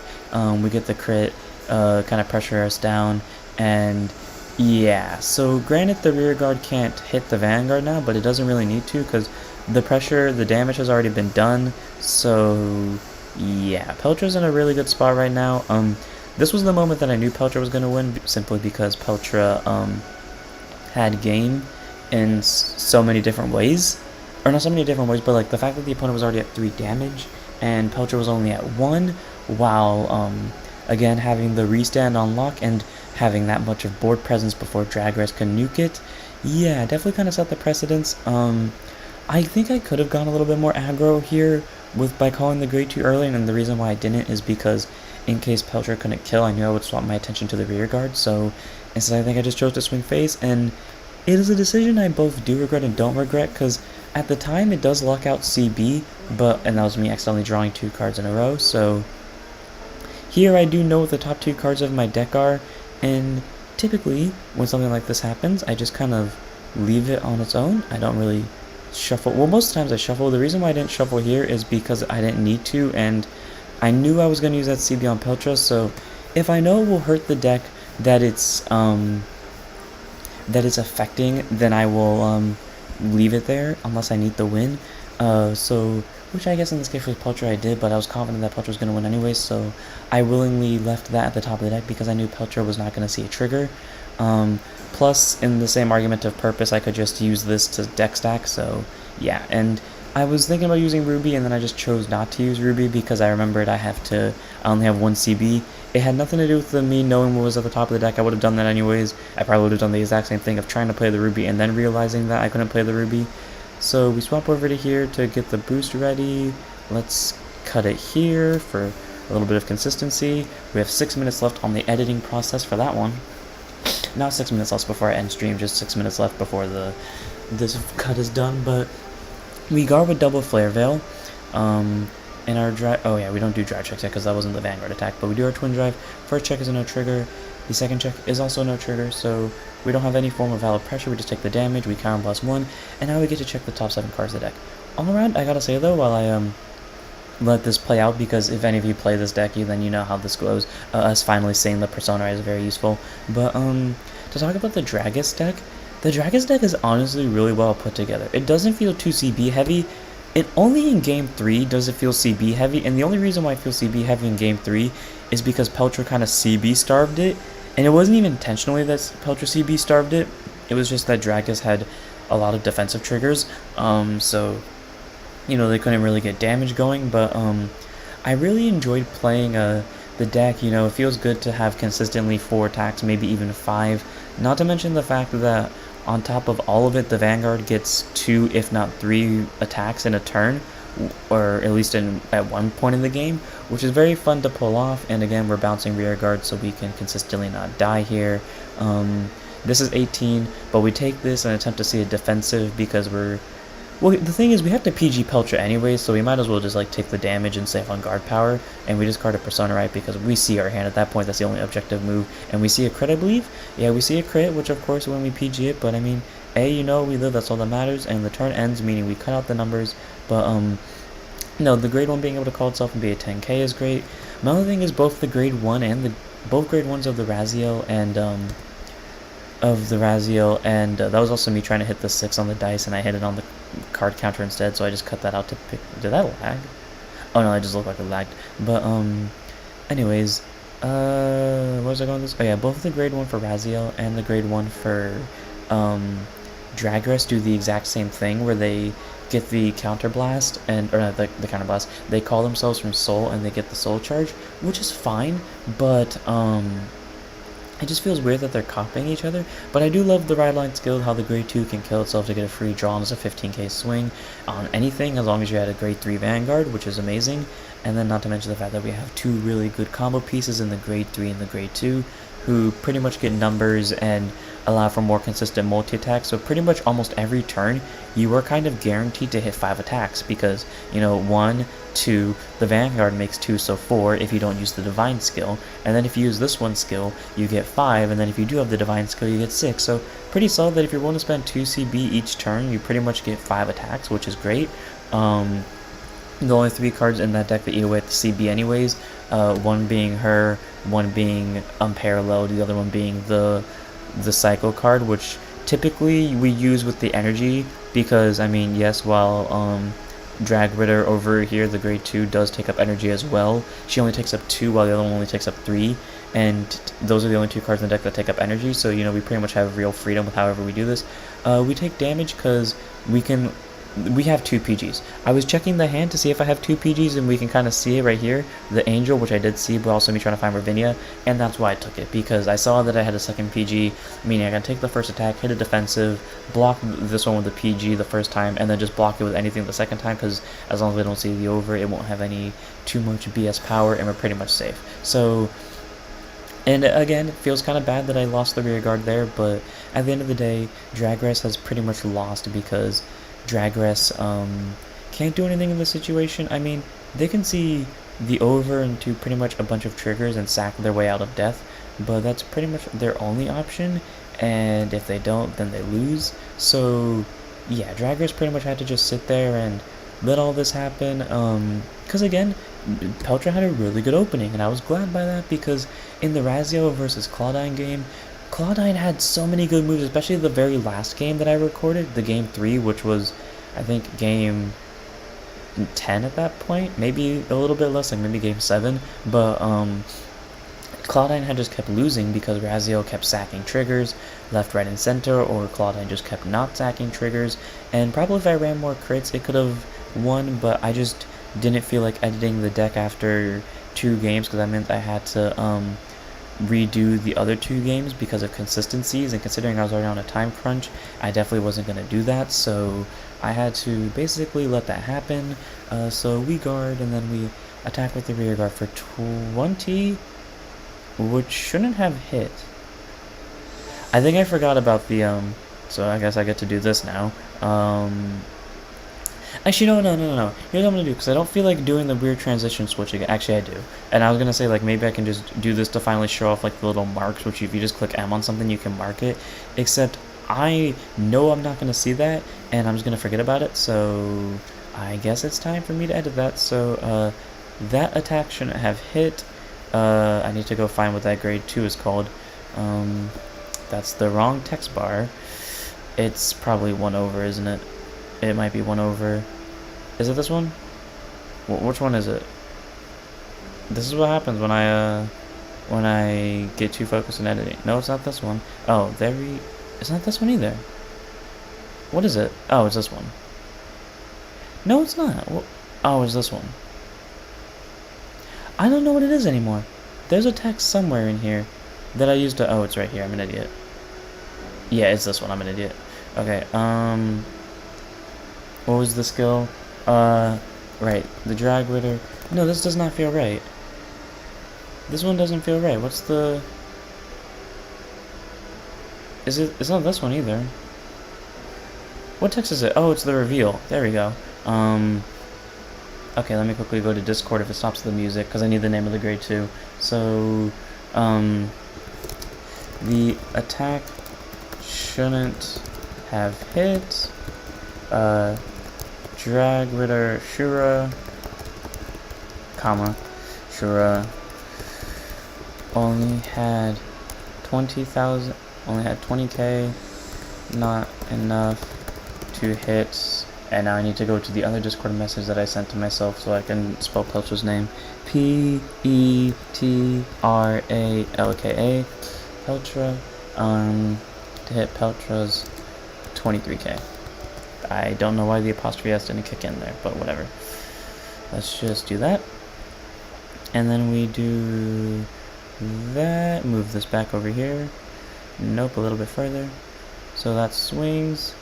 We get the crit, kind of pressure us down, and yeah, so granted the rear guard can't hit the Vanguard now, but it doesn't really need to, because the pressure, the damage has already been done, so yeah, Pelcher's in a really good spot right now. This was the moment that I knew Pelcher was going to win, simply because Pelcher had game in so many different ways, or not so many different ways, but like the fact that the opponent was already at 3 damage, and Pelcher was only at 1, while again having the restand on lock and having that much of board presence before Dragres can nuke it. Yeah, definitely kind of set the precedence. I think I could have gone a little bit more aggro here by calling the grade 2 early, and the reason why I didn't is because in case Pelcher couldn't kill, I knew I would swap my attention to the rear guard, so instead I think I just chose to swing face, and it is a decision I both do regret and don't regret, because at the time it does lock out CB, and that was me accidentally drawing 2 cards in a row, so here I do know what the top 2 cards of my deck are, and typically when something like this happens, I just kind of leave it on its own. I don't really shuffle. Well, most times I shuffle. The reason why I didn't shuffle here is because I didn't need to, and I knew I was going to use that CB on Peltra, so if I know it will hurt the deck that it's affecting, then I will leave it there unless I need the win. Which I guess in this case with Peltra I did, but I was confident that Peltra was going to win anyway, so I willingly left that at the top of the deck because I knew Peltra was not going to see a trigger. Plus, in the same argument of purpose, I could just use this to deck stack, so yeah. And I was thinking about using Ruby, and then I just chose not to use Ruby because I remembered I only have 1 CB. It had nothing to do with me knowing what was at the top of the deck. I would have done that anyways. I probably would have done the exact same thing of trying to play the Ruby and then realizing that I couldn't play the Ruby. So we swap over to here to get the boost ready. Let's cut it here for a little bit of consistency. We have 6 minutes left on the editing process for that one. Not 6 minutes left before I end stream, just 6 minutes left before this cut is done. But we guard with double flare veil. In our drive, oh yeah, we don't do drive checks yet because that wasn't the Vanguard attack, but we do our twin drive. First check is a no trigger. The second check is also no trigger, so we don't have any form of valid pressure. We just take the damage, we counter plus 1, and now we get to check the top 7 cards of the deck. All around, I gotta say though, while I let this play out, because if any of you play this deck, then you know how this goes. Us finally seeing the Persona is very useful. But to talk about the Dragus deck, the Dragus deck is honestly really well put together. It doesn't feel too CB heavy. It only in Game 3 does it feel CB heavy, and the only reason why I feel CB heavy in Game 3 is because Peltra kind of CB starved it, and it wasn't even intentionally that Peltra CB starved it. It was just that Dragus had a lot of defensive triggers, so they couldn't really get damage going. But I really enjoyed playing the deck. It feels good to have consistently 4 attacks, maybe even 5. Not to mention the fact that on top of all of it, the Vanguard gets 2, if not 3 attacks in a turn, or at least at one point in the game, which is very fun to pull off. And again, we're bouncing rear guard so we can consistently not die here. This is 18, but we take this and attempt to see a defensive because well, the thing is, we have to PG Peltra anyway, so we might as well just take the damage and save on guard power, and we discard a Persona right because we see our hand at that point. That's the only objective move, and we see a crit, I believe. Yeah, we see a crit, which of course when we PG it, but I mean, we live, that's all that matters, and the turn ends, meaning we cut out the numbers. But no, the grade 1 being able to call itself and be a 10k is great. My other thing is both the grade 1 and both grade 1s of the Raziel and that was also me trying to hit the 6 on the dice, and I hit it on the card counter instead, so I just cut that out to pick. Did that lag? Oh no, it just looked like it lagged. But anyways, what was I going with this? Oh yeah, both the grade 1 for Raziel and the grade 1 for Dragras do the exact same thing, where they get the counter blast, the counter blast, they call themselves from soul and they get the soul charge, which is fine, but it just feels weird that they're copying each other. But I do love the ride line skill, how the grade 2 can kill itself to get a free draw, and it's a 15k swing on anything as long as you had a grade 3 Vanguard, which is amazing. And then not to mention the fact that we have 2 really good combo pieces in the grade 3 and the grade 2 who pretty much get numbers and allow for more consistent multi-attacks. So pretty much almost every turn you are kind of guaranteed to hit 5 attacks because 1, 2, the Vanguard makes 2, so 4 if you don't use the Divine skill, and then if you use this one skill you get 5, and then if you do have the Divine skill you get 6. So pretty solid that if you're willing to spend 2 CB each turn you pretty much get 5 attacks, which is great. The only 3 cards in that deck that eat away at the CB anyways, one being her, one being Unparalleled, the other one being the Psycho card, which typically we use with the energy because, I mean, yes, while Drag Ritter over here, the grade 2, does take up energy as well, she only takes up 2 while the other one only takes up 3, and those are the only 2 cards in the deck that take up energy, so we pretty much have real freedom with however we do this. We take damage because we have 2 PGs. I was checking the hand to see if I have 2 PGs, and we can kind of see it right here, the Angel, which I did see, but also me trying to find Ravinia, and that's why I took it, because I saw that I had a second PG, meaning I can take the first attack, hit a defensive, block this one with the PG the first time, and then just block it with anything the second time, because as long as I don't see the over, it won't have too much BS power, and we're pretty much safe. So, and again, it feels kind of bad that I lost the rear guard there, but at the end of the day, Dragras has pretty much lost because Dragras can't do anything in this situation. I mean, they can see the over into pretty much a bunch of triggers and sack their way out of death, but that's pretty much their only option, and if they don't, then they lose. So yeah, Dragras pretty much had to just sit there and let all this happen, because again, Peltra had a really good opening, and I was glad by that, because in the Raziel versus Claudine game, Claudine had so many good moves, especially the very last game that I recorded, the game 3, which was, I think, game 10 at that point, maybe a little bit less, like maybe game 7, but Claudine had just kept losing because Raziel kept sacking triggers left, right, and center, or Claudine just kept not sacking triggers, and probably if I ran more crits it could have won, but I just didn't feel like editing the deck after 2 games because that meant I had to redo the other 2 games because of consistencies, and considering I was already on a time crunch, I definitely wasn't going to do that, so I had to basically let that happen. So we guard, and then Attack with the rear guard for 20, which shouldn't have hit. I think I forgot about the, so I guess I get to do this now. Actually, no. Here's what I'm gonna do, because I don't feel like doing the weird transition switch again. Actually, I do. And I was gonna say, like, maybe I can just do this to finally show off, like, the little marks, which if you just click M on something, you can mark it. Except, I know I'm not gonna see that, and I'm just gonna forget about it, so I guess it's time for me to edit that. So, that attack shouldn't have hit. I need to go find what that grade 2 is called. That's the wrong text bar. It's probably 1 over, isn't it? It might be 1 over. Is it this one? Which one is it? This is what happens when I get too focused on editing. No, it's not this one. Oh, it's not this one either. What is it? Oh, it's this one. No, it's not. Oh, it's this one. I don't know what it is anymore. There's a text somewhere in here that I used to... Oh, it's right here. I'm an idiot. Yeah, it's this one. I'm an idiot. Okay, what was the skill? Right. The drag ritter. No, this does not feel right. This one doesn't feel right. What's the... It's not this one either. What text is it? Oh, it's the reveal. There we go. Okay, let me quickly go to Discord if it stops the music, because I need the name of the grade too. So, the attack shouldn't have hit. Drag ritter Shura, comma, Shura only had 20,000, only had 20k, not enough to hit. And now I need to go to the other Discord message that I sent to myself so I can spell Peltra's name. Petralka. Peltra. To hit Peltra's 23k. I don't know why the apostrophe S didn't kick in there, but whatever. Let's just do that. And then we do that. Move this back over here. Nope, a little bit further. So that swings.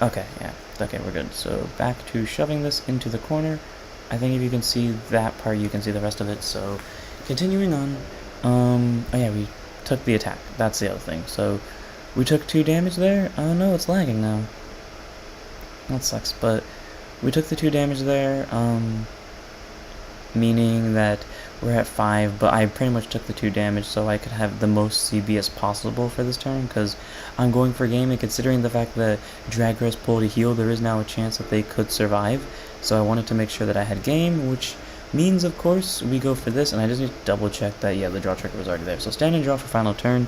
Okay, yeah. Okay, we're good. So back to shoving this into the corner. I think if you can see that part, you can see the rest of it. So continuing on. Oh yeah, we took the attack. That's the other thing. So we took 2 damage there. Oh no, it's lagging now. That sucks, but we took the 2 damage there, meaning that we're at 5, but I pretty much took the 2 damage so I could have the most CBS possible for this turn, because I'm going for game, and considering the fact that Draggrass pulled a heal, there is now a chance that they could survive, so I wanted to make sure that I had game, which means, of course, we go for this, and I just need to double check that, yeah, the draw trigger was already there. So stand and draw for final turn.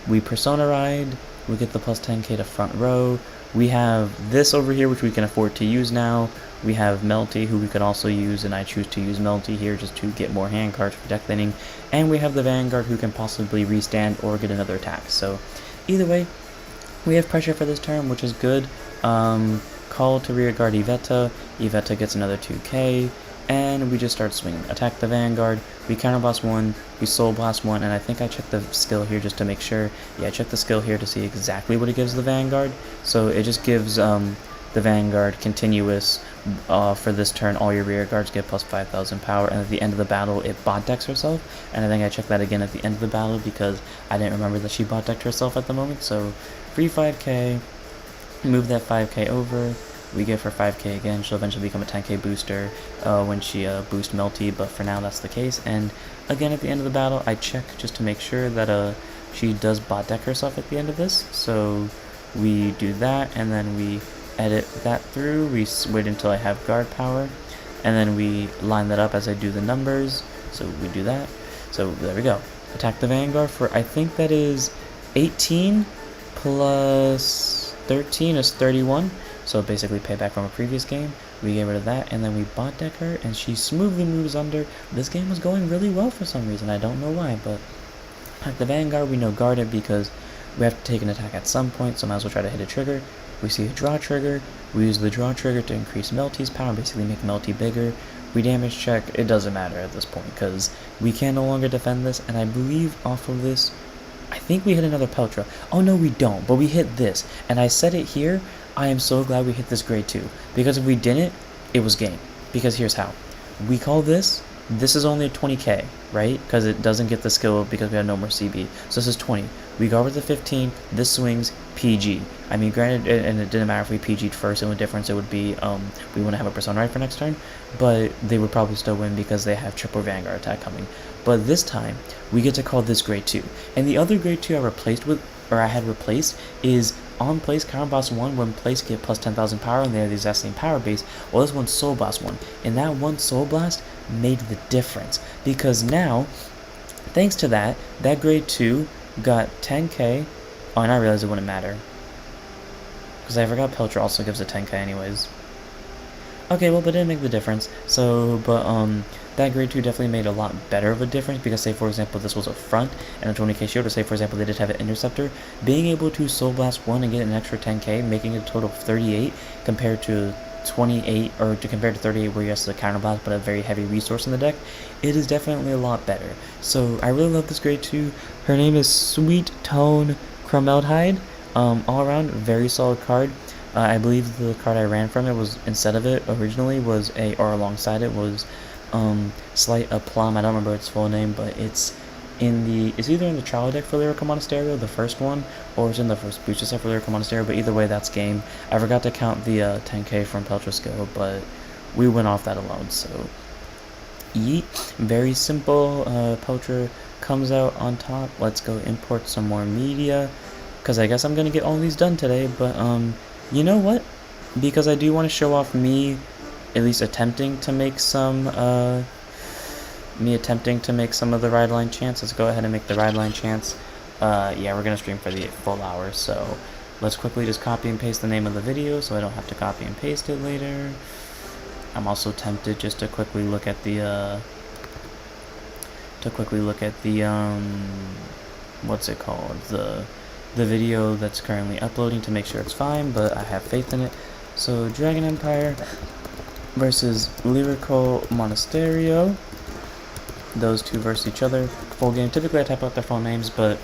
We Persona Ride, we get the plus 10k to front row. We have this over here, which we can afford to use now. We have Melty, who we could also use, and I choose to use Melty here just to get more hand cards for deck thinning. And we have the Vanguard, who can possibly restand or get another attack. So either way, we have pressure for this turn, which is good. Call to rear guard Iveta. Iveta gets another 2k. And we just start swinging. Attack the Vanguard, we counterblast 1, we soul blast 1, and I think I checked the skill here just to make sure. Yeah, I checked the skill here to see exactly what it gives the Vanguard. So it just gives the Vanguard continuous for this turn. All your rear guards get plus 5,000 power, and at the end of the battle it bot decks herself. And I think I checked that again at the end of the battle because I didn't remember that she bot decked herself at the moment. So free 5k, move that 5k over. We give her 5k again. She'll eventually become a 10k booster when she boosts Melty, but for now that's the case. And again, at the end of the battle, I check just to make sure that she does bot deck herself at the end of this. So we do that, and then we edit that through. We wait until I have guard power, and then we line that up as I do the numbers. So we do that. So there we go. Attack the Vanguard for, I think that is 18 plus 13 is 31. So basically payback from a previous game. We get rid of that, and then we bot deck her, and she smoothly moves under. This game was going really well for some reason. I don't know why, but at the Vanguard, we know guard it because we have to take an attack at some point, so might as well try to hit a trigger. We see a draw trigger. We use the draw trigger to increase Melty's power, basically make Melty bigger. We damage check. It doesn't matter at this point because we can no longer defend this, and I believe off of this, I think we hit another Peltra. Oh no, we don't, but we hit this, and I said it here. I am so glad we hit this grade 2, because if we didn't, it was game. Because here's how. we call this is only a 20k, right? Because it doesn't get the skill because we have no more CB. So this is 20. We go over to 15. This swings PG. I mean, granted, and it didn't matter if we PG'd first. The only difference it would be we wouldn't have a Persona right for next turn, but they would probably still win because they have triple Vanguard attack coming. But this time we get to call this grade 2. And the other grade 2 I had replaced is on place Counter Boss 1 when place get plus 10,000 power and they have the exact same power base. Well, this one's Soul Blast 1. And that one Soul Blast made the difference. Because now, thanks to that grade 2 got 10k. Oh, and I realized it wouldn't matter. Because I forgot Peltra also gives a 10k anyways. Okay, well, but it didn't make the difference. So, but, that grade 2 definitely made a lot better of a difference because, say, for example, this was a front and a 20k shield, or say, for example, they did have an interceptor. Being able to Soul Blast 1 and get an extra 10k, making it a total of 38 compared to 28, or compared to 38 where you have the counter blast but a very heavy resource in the deck, it is definitely a lot better. So, I really love this grade 2. Her name is Sweet Tone Chromeldhide. All around, very solid card. I believe the card I ran from it was, instead of it originally, was or alongside it was Slight Aplomb. I don't remember its full name, but it's either in the trial deck for Lyrical Monasterio, the first one, or it's in the first booster set for Lyrical Monasterio, but either way, that's game. I forgot to count the 10k from Peltra skill, but we went off that alone, so yeet. Very simple. Peltra comes out on top. Let's go import some more media, because I guess I'm going to get all these done today, but you know what? Because I do want to show off me at least attempting to make some of the ride line chants. Let's go ahead and make the ride line chants. Yeah, we're gonna stream for the full hour, so let's quickly just copy and paste the name of the video so I don't have to copy and paste it later. I'm also tempted just to quickly look at the what's it called, the video that's currently uploading to make sure it's fine, but I have faith in it. So Dragon Empire versus Lyrical Monasterio. Those two versus each other. Full game. Typically I type out their full names, but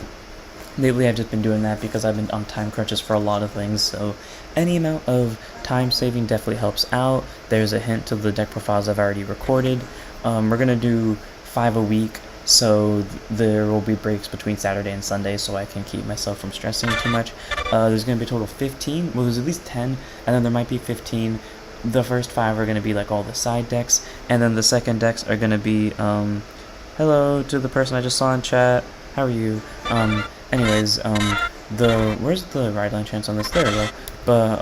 lately I've just been doing that because I've been on time crunches for a lot of things, so any amount of time saving definitely helps out. There's a hint to the deck profiles I've already recorded. We're going to do 5 a week, so there will be breaks between Saturday and Sunday so I can keep myself from stressing too much. There's going to be a total of 15. Well, there's at least 10, and then there might be 15. The first 5 are going to be like all the side decks, and then the second decks are going to be, hello to the person I just saw in chat, how are you? Anyways, where's the ride line chance on this? There we go. But,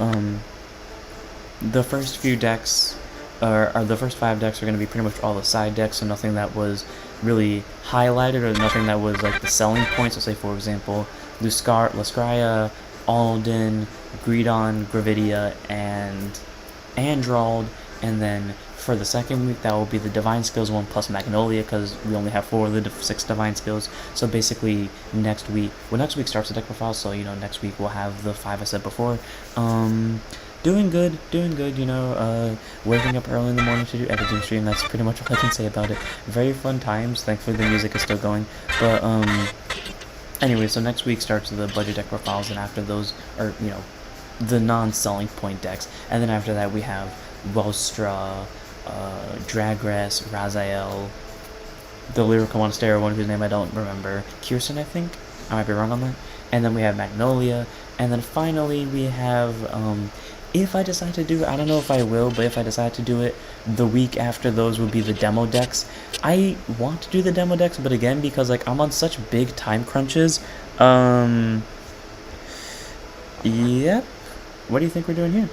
the first few decks, or the first 5 decks are going to be pretty much all the side decks, so nothing that was really highlighted, or nothing that was like the selling points. So say, for example, Lascria, Alden, Greedon, Gravidia, and Android, and then for the second week that will be the Divine Skills one plus Magnolia, because we only have 4 of the 6 Divine Skills. So basically next week starts the deck profile, so you know next week we'll have the 5 I said before. Doing good, you know, waking up early in the morning to do editing stream, that's pretty much all I can say about it. Very fun times, thankfully the music is still going, but anyway, so next week starts the budget deck profiles, and after those are, you know, the non-selling point decks, and then after that we have Welstra, Dragress, Raziel, the Lyrical Monasterio one whose name I don't remember, Kirsten I think, I might be wrong on that, and then we have Magnolia, and then finally we have, if I decide to do it, I don't know if I will, but if I decide to do it, the week after those would be the demo decks. I want to do the demo decks, but again, because like I'm on such big time crunches, yep. What do you think we're doing here?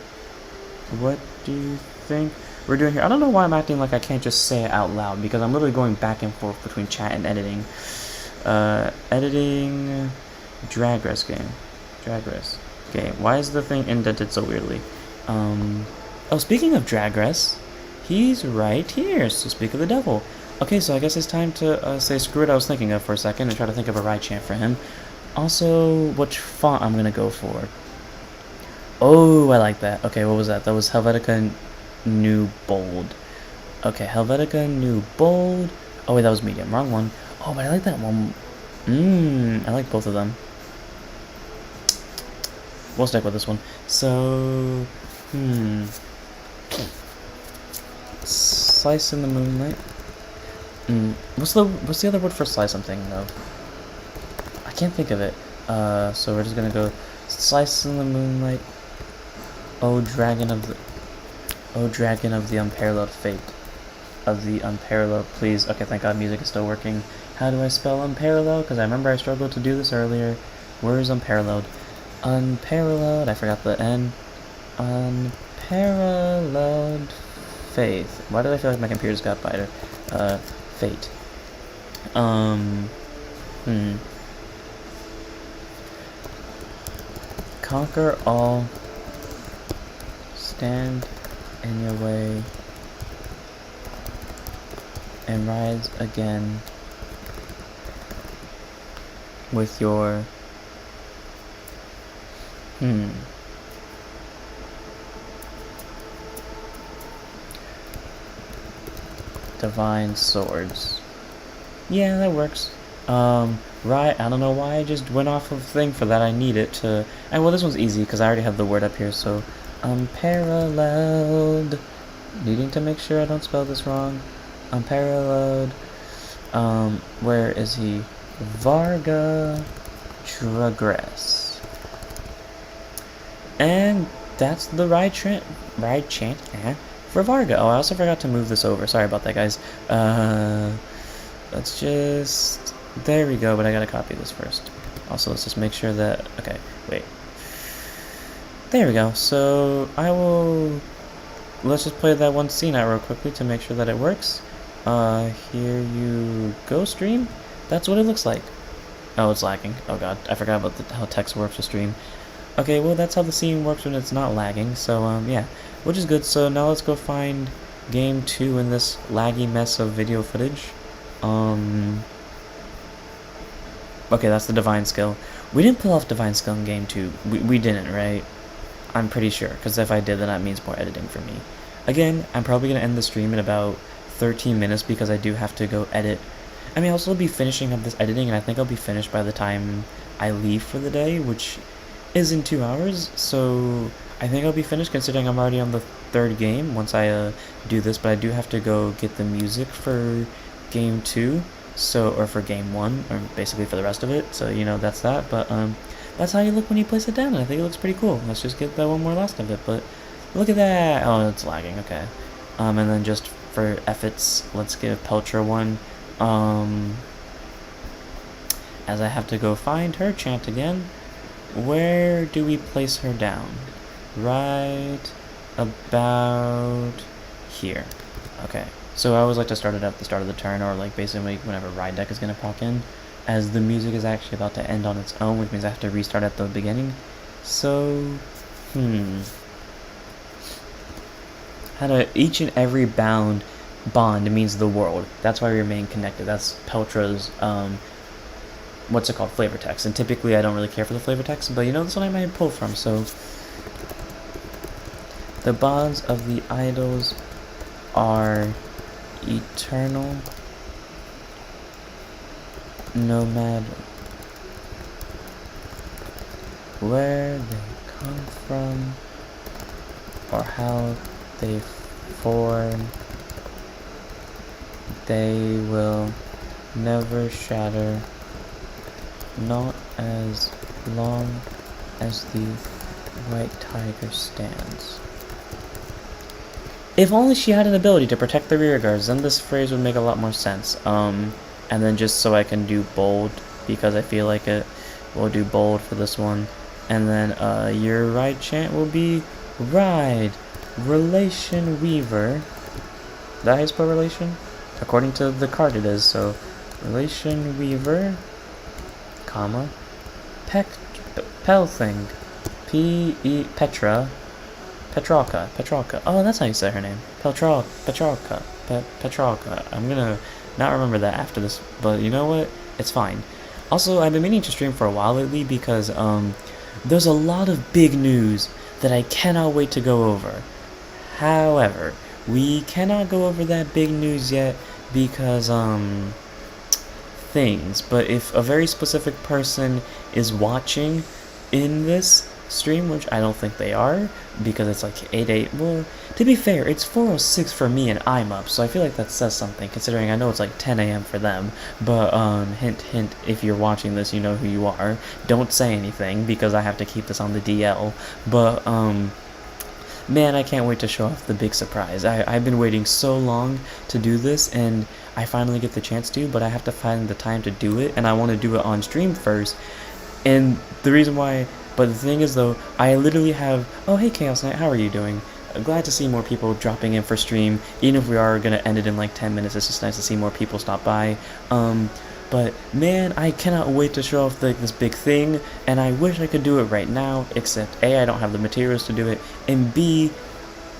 What do you think we're doing here? I don't know why I'm acting like I can't just say it out loud, because I'm literally going back and forth between chat and editing. Editing Dragress game. Dragress game. Why is the thing indented so weirdly? Oh, speaking of Dragress, he's right here, so speak of the devil. Okay, so I guess it's time to say screw it I was thinking of for a second and try to think of a ride chant for him. Also, which font I'm gonna go for. Oh, I like that. Okay, what was that? That was Helvetica New Bold. Okay, Helvetica New Bold. Oh wait, that was medium. Wrong one. Oh, but I like that one. I like both of them. We'll stick with this one. So, Slice in the moonlight. What's the other word for slice I'm thinking of? I can't think of it. So we're just gonna go slice in the moonlight. Oh dragon of the unparalleled fate. Of the unparalleled, please. Okay, thank God music is still working. How do I spell unparalleled? Because I remember I struggled to do this earlier. Where is unparalleled? Unparalleled, I forgot the N. Unparalleled faith. Why did I feel like my computer's got biter? Fate. Conquer all. Stand in your way. And rise again with your divine swords. Yeah, that works. Right, I don't know why I just went off of thing for that. I need it to. And well, this one's easy because I already have the word up here. So, unparalleled. Needing to make sure I don't spell this wrong. Unparalleled. Where is he? Varga Tragress. And that's the right chant for Varga. Oh, I also forgot to move this over. Sorry about that, guys. Let's just... There we go, but I gotta copy this first. Also, let's just make sure that... Okay, wait. There we go. So, I will... Let's just play that one scene out real quickly to make sure that it works. Here you go, stream. That's what it looks like. Oh, it's lagging. Oh god, I forgot about how text works with stream. Okay, well, that's how the scene works when it's not lagging. So, yeah, which is good. So now let's go find game 2 in this laggy mess of video footage. Okay, that's the divine skill. We didn't pull off divine skill in game 2. We didn't, right? I'm pretty sure, because if I did, then that means more editing for me. Again, I'm probably going to end the stream in about 13 minutes because I do have to go edit. I mean, I'll still be finishing up this editing, and I think I'll be finished by the time I leave for the day, which is in 2 hours. So I think I'll be finished considering I'm already on the 3rd game once I do this, but I do have to go get the music for game 2. So, or for game 1, or basically for the rest of it. So, you know, that's that. But, that's how you look when you place it down, and I think it looks pretty cool. Let's just get that one more last of it, but look at that! Oh, it's lagging, okay. And then just for efforts, let's give Peltra one. As I have to go find her chant again. Where do we place her down? Right about here. Okay. So I always like to start it at the start of the turn, or like basically whenever ride deck is going to proc in, as the music is actually about to end on its own, which means I have to restart at the beginning. So, each and every bond means the world. That's why we remain connected. That's Peltra's, what's it called, flavor text. And typically I don't really care for the flavor text, but you know, this one I might pull from. So, the bonds of the idols are eternal, no matter where they come from or how they form, they will never shatter, not as long as the white tiger stands. If only she had an ability to protect the rear guards, then this phrase would make a lot more sense. And then just so I can do bold, because I feel like it, we'll do bold for this one. And then your right chant will be ride, relation weaver. Is that how you spell relation? According to the card it is, so relation weaver, comma, Pelthing, Petralka. Oh, that's how you say her name. Petralka. I'm gonna not remember that after this, but you know what? It's fine. Also, I've been meaning to stream for a while lately because there's a lot of big news that I cannot wait to go over. However, we cannot go over that big news yet because things. But if a very specific person is watching in this, stream, which I don't think they are, because it's like 8, well, to be fair, it's 4:06 for me and I'm up, so I feel like that says something, considering I know it's like 10 a.m. for them, but, hint, hint, if you're watching this, you know who you are. Don't say anything, because I have to keep this on the DL, but, man, I can't wait to show off the big surprise. I've been waiting so long to do this, and I finally get the chance to, but I have to find the time to do it, and I want to do it on stream first. And the reason why, but the thing is though, I literally have, oh hey Chaos Knight, how are you doing? Glad to see more people dropping in for stream, even if we are going to end it in like 10 minutes, it's just nice to see more people stop by. But man, I cannot wait to show off this big thing, and I wish I could do it right now, except A, I don't have the materials to do it, and B,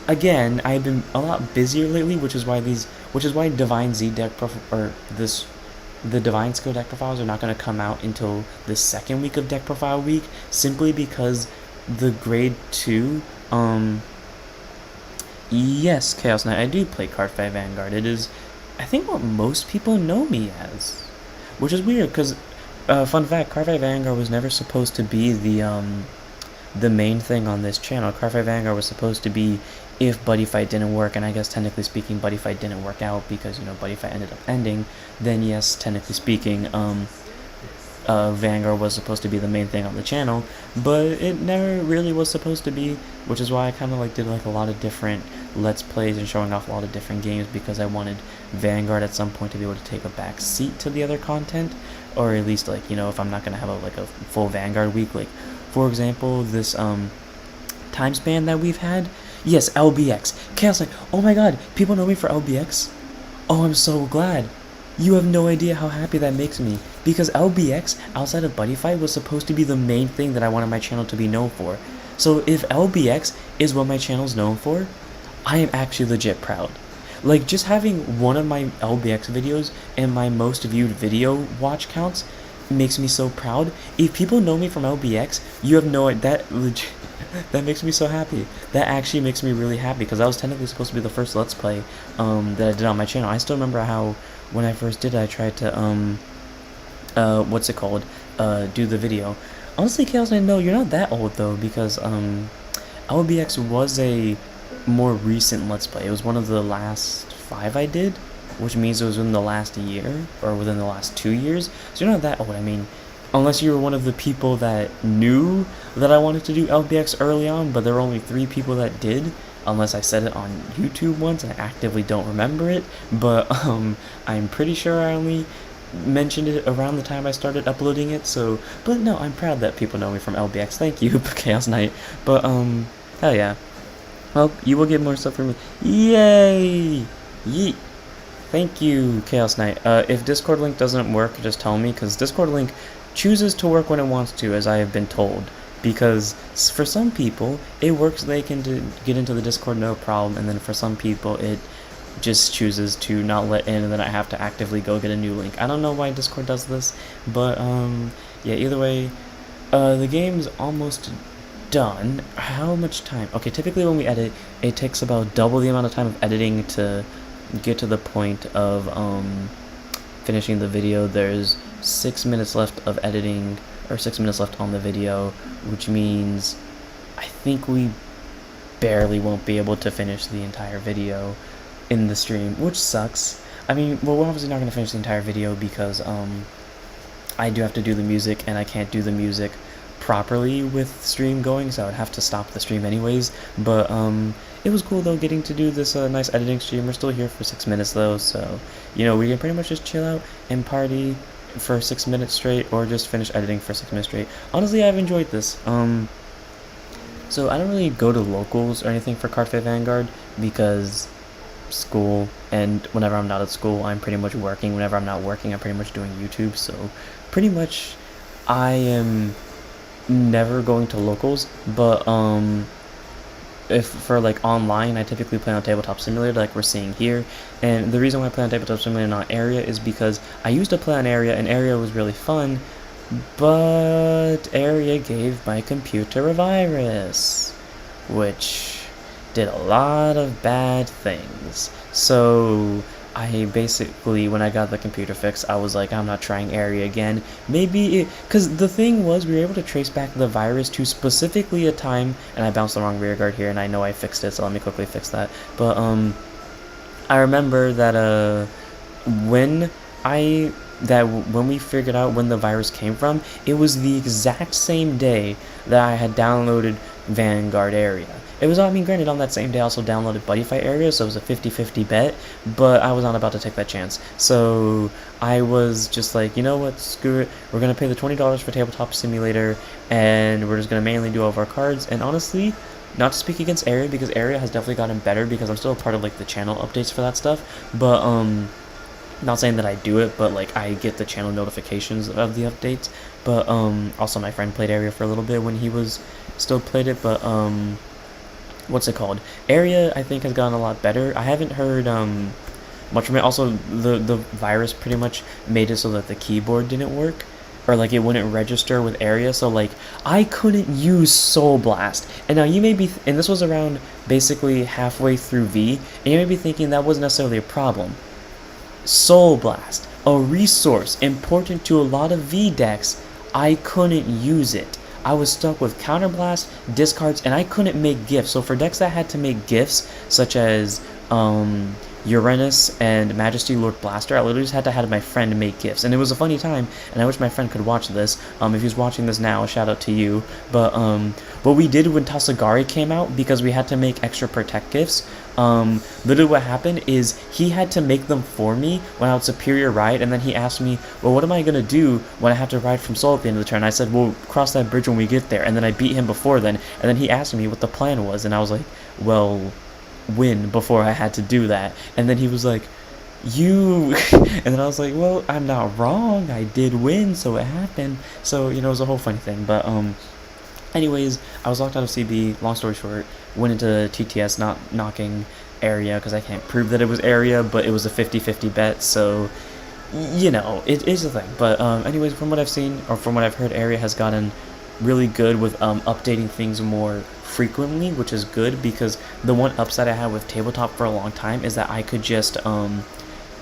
again, I've been a lot busier lately, which is why Divine Z deck the Divine Skill deck profiles are not going to come out until the second week of deck profile week, simply because the grade 2, yes, Chaos Knight, I do play Card 5 Vanguard. It is, I think, what most people know me as, which is weird, because, fun fact, Card 5 Vanguard was never supposed to be the main thing on this channel. Card 5 Vanguard was supposed to be if Buddy Fight didn't work, and I guess technically speaking Buddy Fight didn't work out because, you know, Buddy Fight ended up ending, then yes, technically speaking, Vanguard was supposed to be the main thing on the channel, but it never really was supposed to be, which is why I kind of like did like a lot of different Let's Plays and showing off a lot of different games, because I wanted Vanguard at some point to be able to take a back seat to the other content, or at least, like, you know, if I'm not going to have a full Vanguard week, like, for example, this time span that we've had. Yes, LBX. Chaos Knight. Oh my god, people know me for LBX? Oh, I'm so glad. You have no idea how happy that makes me, because LBX, outside of Buddy Fight, was supposed to be the main thing that I wanted my channel to be known for. So if LBX is what my channel's known for, I am actually legit proud. Like, just having one of my LBX videos and my most viewed video watch counts makes me so proud. If people know me from LBX, you have no idea, that makes me so happy. That actually makes me really happy, because that was technically supposed to be the first Let's Play that I did on my channel. I still remember how, when I first did it, I tried to, do the video. Honestly, Chaos Knight, no, you're not that old, though, because, LBX was a more recent Let's Play. It was one of the last 5 I did, which means it was within the last year, or within the last 2 years, so you're not that old. I mean, unless you were one of the people that knew that I wanted to do LBX early on, but there were only 3 people that did, unless I said it on YouTube once and I actively don't remember it, but I'm pretty sure I only mentioned it around the time I started uploading it, so, but no, I'm proud that people know me from LBX, thank you, Chaos Knight, but, hell yeah. Well, you will get more stuff from me. Yay! Yeet! Thank you, Chaos Knight. If Discord link doesn't work, just tell me, because Discord link chooses to work when it wants to, as I have been told. Because for some people, it works, they can get into the Discord no problem, and then for some people, it just chooses to not let in, and then I have to actively go get a new link. I don't know why Discord does this, but, yeah, either way, the game's almost done. How much time? Okay, typically when we edit, it takes about double the amount of time of editing to get to the point of finishing the video. There's 6 minutes left of editing, or 6 minutes left on the video, which means I think we barely won't be able to finish the entire video in the stream, which sucks. I mean, well, we're obviously not going to finish the entire video because I do have to do the music, and I can't do the music properly with stream going, so I would have to stop the stream anyways, but it was cool though getting to do this nice editing stream. We're still here for 6 minutes though, so, you know, we can pretty much just chill out and party for 6 minutes straight, or just finish editing for 6 minutes straight. Honestly, I've enjoyed this. So I don't really go to locals or anything for Card 5 Vanguard, because school, and whenever I'm not at school, I'm pretty much working. Whenever I'm not working, I'm pretty much doing YouTube, so pretty much I am never going to locals. But if for like online, I typically play on Tabletop Simulator like we're seeing here, and the reason why I play on Tabletop Simulator not Area is because I used to play on Area, and Area was really fun, but Area gave my computer a virus, which did a lot of bad things. So I basically, when I got the computer fixed, I was like, I'm not trying area again. Maybe it, because the thing was, we were able to trace back the virus to specifically a time, and I bounced the wrong rear guard here, and I know I fixed it, so let me quickly fix that. But, I remember that, when when we figured out when the virus came from, it was the exact same day that I had downloaded Vanguard Area. It was, I mean, granted, on that same day I also downloaded Buddy Fight Area, so it was a 50-50 bet, but I was not about to take that chance. So I was just like, you know what, screw it, we're going to pay the $20 for Tabletop Simulator, and we're just going to manually do all of our cards, and honestly, not to speak against Area, because Area has definitely gotten better, because I'm still a part of, like, the channel updates for that stuff, but, not saying that I do it, but like I get the channel notifications of the updates. But also my friend played Area for a little bit when he was still played it. But what's it called? Area I think has gotten a lot better. I haven't heard much from it. Also the virus pretty much made it so that the keyboard didn't work, or like it wouldn't register with Area. So like I couldn't use Soul Blast. And now you may be, and this was around basically halfway through V, and you may be thinking that wasn't necessarily a problem. Soul Blast, a resource important to a lot of V decks, I couldn't use it. I was stuck with Counterblast, discards, and I couldn't make gifts. So for decks that had to make gifts, such as Uranus and Majesty Lord Blaster, I literally just had to have my friend make gifts. And it was a funny time, and I wish my friend could watch this. If he's watching this now, shout out to you. But what we did when Tasagari came out, because we had to make extra Protect gifts, literally what happened is he had to make them for me when I would Superior Ride, and then he asked me, well, what am I going to do when I have to ride from Soul at the end of the turn? I said, we'll cross that bridge when we get there, and then I beat him before then, and then he asked me what the plan was, and I was like, well, win before I had to do that. And then he was like, you and then I was like, well, I'm not wrong, I did win, so it happened. So, you know, it was a whole funny thing. But anyways, I was locked out of CB. Long story short, went into TTS, not knocking Area because I can't prove that it was Area, but it was a 50-50 bet, so you know, it is a thing. But anyways, from what I've seen, or from what I've heard, Area has gotten really good with updating things more frequently, which is good, because the one upside I had with Tabletop for a long time is that I could just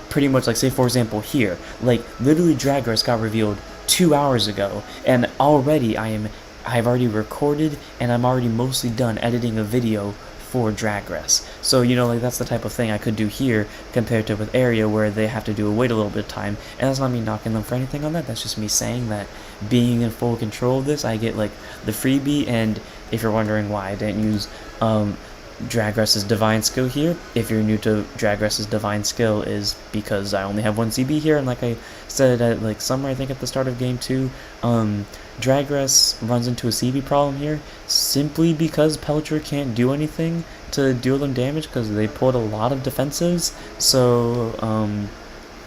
pretty much, like, say for example here, like literally Drag Race got revealed 2 hours ago, and already I've already recorded, and I'm already mostly done editing a video for Drag Race. So, you know, like, that's the type of thing I could do here compared to with Area, where they have to wait a little bit of time. And that's not me knocking them for anything on that, that's just me saying that being in full control of this, I get like the freebie. And if you're wondering why I didn't use Drag Race's Divine Skill here, if you're new to Drag Race's Divine Skill, is because I only have one CB here, and like I said at like somewhere I think at the start of game 2, Drag Race runs into a CB problem here simply because Pelcher can't do anything to deal them damage because they pulled a lot of defensives. So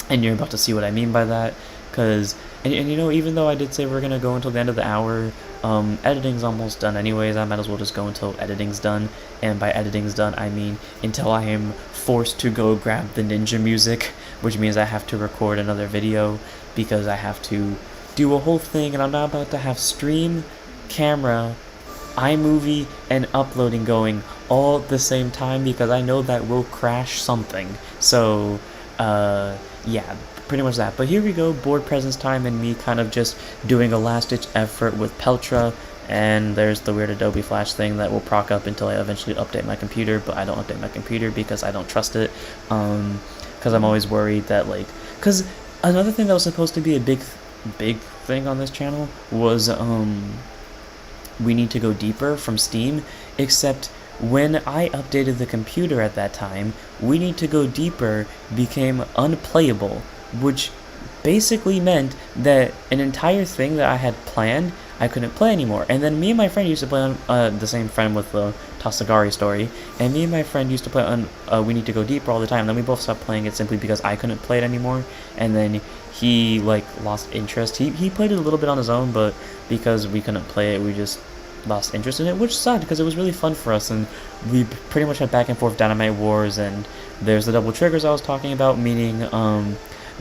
and you're about to see what I mean by that, because and you know, even though I did say we're gonna go until the end of the hour, editing's almost done anyways. I might as well just go until editing's done, and by editing's done I mean until I am forced to go grab the ninja music, which means I have to record another video because I have to do a whole thing, and I'm not about to have stream, camera, iMovie, and uploading going all at the same time, because I know that will crash something. So yeah, pretty much that. But here we go, board presence time, and me kind of just doing a last-ditch effort with Peltra. And there's the weird Adobe Flash thing that will proc up until I eventually update my computer, but I don't update my computer because I don't trust it, because I'm always worried that, like, because another thing that was supposed to be a big thing on this channel was we need to go deeper from Steam, except when I updated the computer at that time, we need to go deeper became unplayable, which basically meant that an entire thing that I had planned, I couldn't play anymore. And then me and my friend used to play on the same friend with the Tasagari story, and me and my friend used to play on We Need to Go Deeper all the time. And then we both stopped playing it simply because I couldn't play it anymore, and then he like lost interest. He played it a little bit on his own, but because we couldn't play it, we just lost interest in it, which sucked because it was really fun for us, and we pretty much had back and forth Dynamite Wars. And there's the double triggers I was talking about, meaning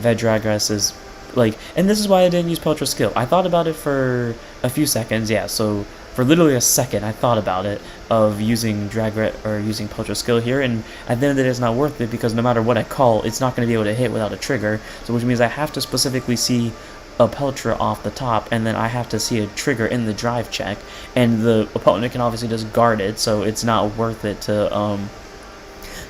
that Drag Race is like, and this is why I didn't use Peltra's skill. I thought about it for a few seconds. Yeah, so for literally a second, I thought about it of using or using Peltra skill here, and at the end of the day, it's not worth it because no matter what I call, it's not going to be able to hit without a trigger. So which means I have to specifically see a Peltra off the top, and then I have to see a trigger in the drive check, and the opponent can obviously just guard it, so it's not worth it to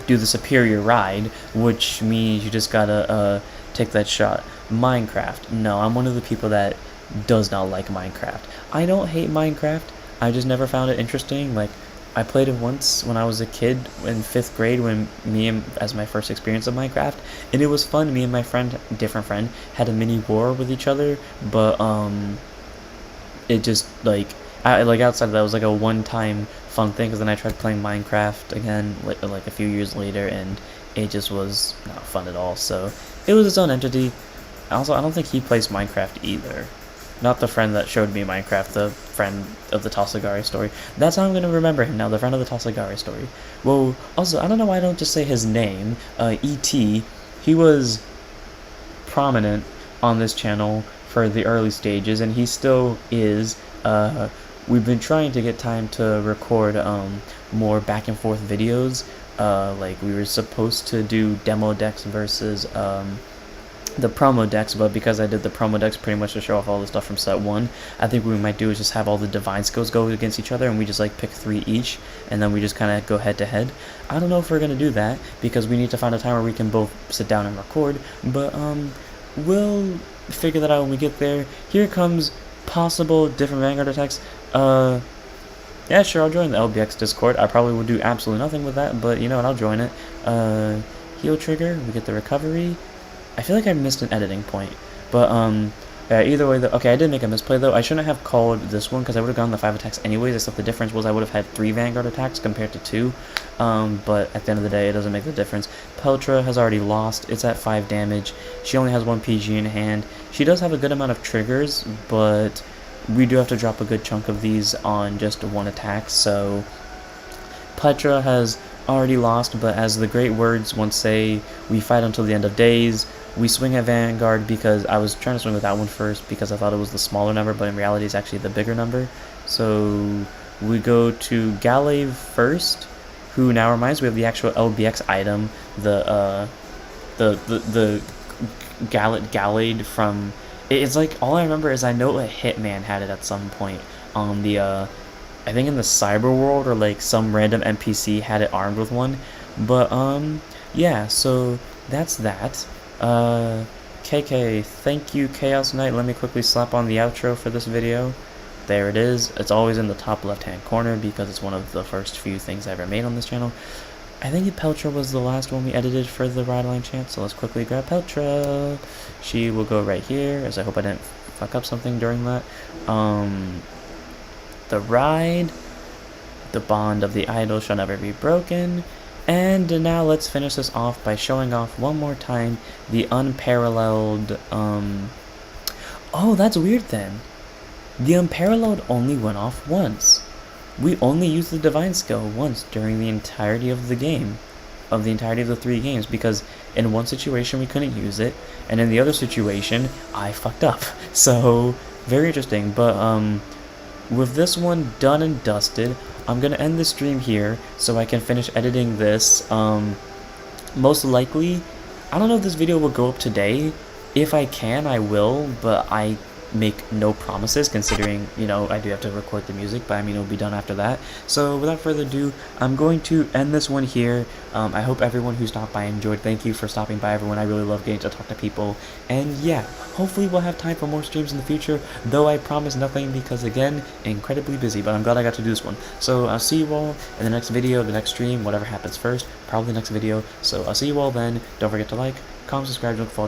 do the superior ride, which means you just gotta take that shot. Minecraft. No, I'm one of the people that does not like Minecraft. I don't hate Minecraft, I just never found it interesting. Like, I played it once when I was a kid in 5th grade as my first experience of Minecraft, and it was fun. Me and my different friend, had a mini war with each other, but it just like outside of that, it was like a one-time fun thing. Because then I tried playing Minecraft again like a few years later, and it just was not fun at all. So it was its own entity. Also, I don't think he plays Minecraft either. Not the friend that showed me Minecraft, the friend of the Tasagari story. That's how I'm going to remember him now, the friend of the Tasagari story. Well, also, I don't know why I don't just say his name, E.T. He was prominent on this channel for the early stages, and he still is. We've been trying to get time to record more back and forth videos. Like, we were supposed to do demo decks versus the promo decks, but because I did the promo decks pretty much to show off all the stuff from set 1, I think what we might do is just have all the divine skills go against each other, and we just like pick 3 each, and then we just kind of go head to head. I don't know if we're going to do that, because we need to find a time where we can both sit down and record, but we'll figure that out when we get there. Here comes possible different Vanguard attacks. Yeah, sure, I'll join the LBX Discord. I probably will do absolutely nothing with that, but you know what, I'll join it. Heal trigger, we get the recovery. I feel like I missed an editing point, but either way, okay, I did make a misplay though. I shouldn't have called this one because I would have gone the 5 attacks anyways, except the difference was I would have had 3 Vanguard attacks compared to 2, but at the end of the day, it doesn't make the difference. Peltra has already lost. It's at 5 damage. She only has 1 PG in hand. She does have a good amount of triggers, but we do have to drop a good chunk of these on just 1 attack, so Petra has already lost, but as the great words once say, we fight until the end of days. We swing at Vanguard because I was trying to swing with that one first because I thought it was the smaller number, but in reality it's actually the bigger number. So we go to Gallade first, who now reminds me of the actual LBX item, the Gallade from. It's like, all I remember is I know a Hitman had it at some point on the I think in the cyber world, or like some random NPC had it armed with one. But yeah, so that's that. KK, thank you, Chaos Knight. Let me quickly slap on the outro for this video. There it is. It's always in the top left hand corner because it's one of the first few things I ever made on this channel. I think Peltra was the last one we edited for the Ride Line chant, so let's quickly grab Peltra. She will go right here, as I hope I didn't fuck up something during that. The ride, the bond of the idol shall never be broken. And now let's finish this off by showing off one more time the unparalleled, oh, that's weird then. The unparalleled only went off once. We only used the divine skill once during the entirety of the game, of the entirety of the 3 games, because in one situation we couldn't use it, and in the other situation, I fucked up. So, very interesting, but, with this one done and dusted, I'm gonna end the stream here so I can finish editing this. Most likely, I don't know if this video will go up today. If I can, I will, but I make no promises considering, you know, I do have to record the music, but I mean, it'll be done after that. So without further ado, I'm going to end this one here. I hope everyone who stopped by enjoyed. Thank you for stopping by, everyone. I really love getting to talk to people. And yeah, hopefully we'll have time for more streams in the future, though I promise nothing because, again, incredibly busy, but I'm glad I got to do this one. So I'll see you all in the next video, the next stream, whatever happens first, probably the next video. So I'll see you all then. Don't forget to like, comment, subscribe, and look forward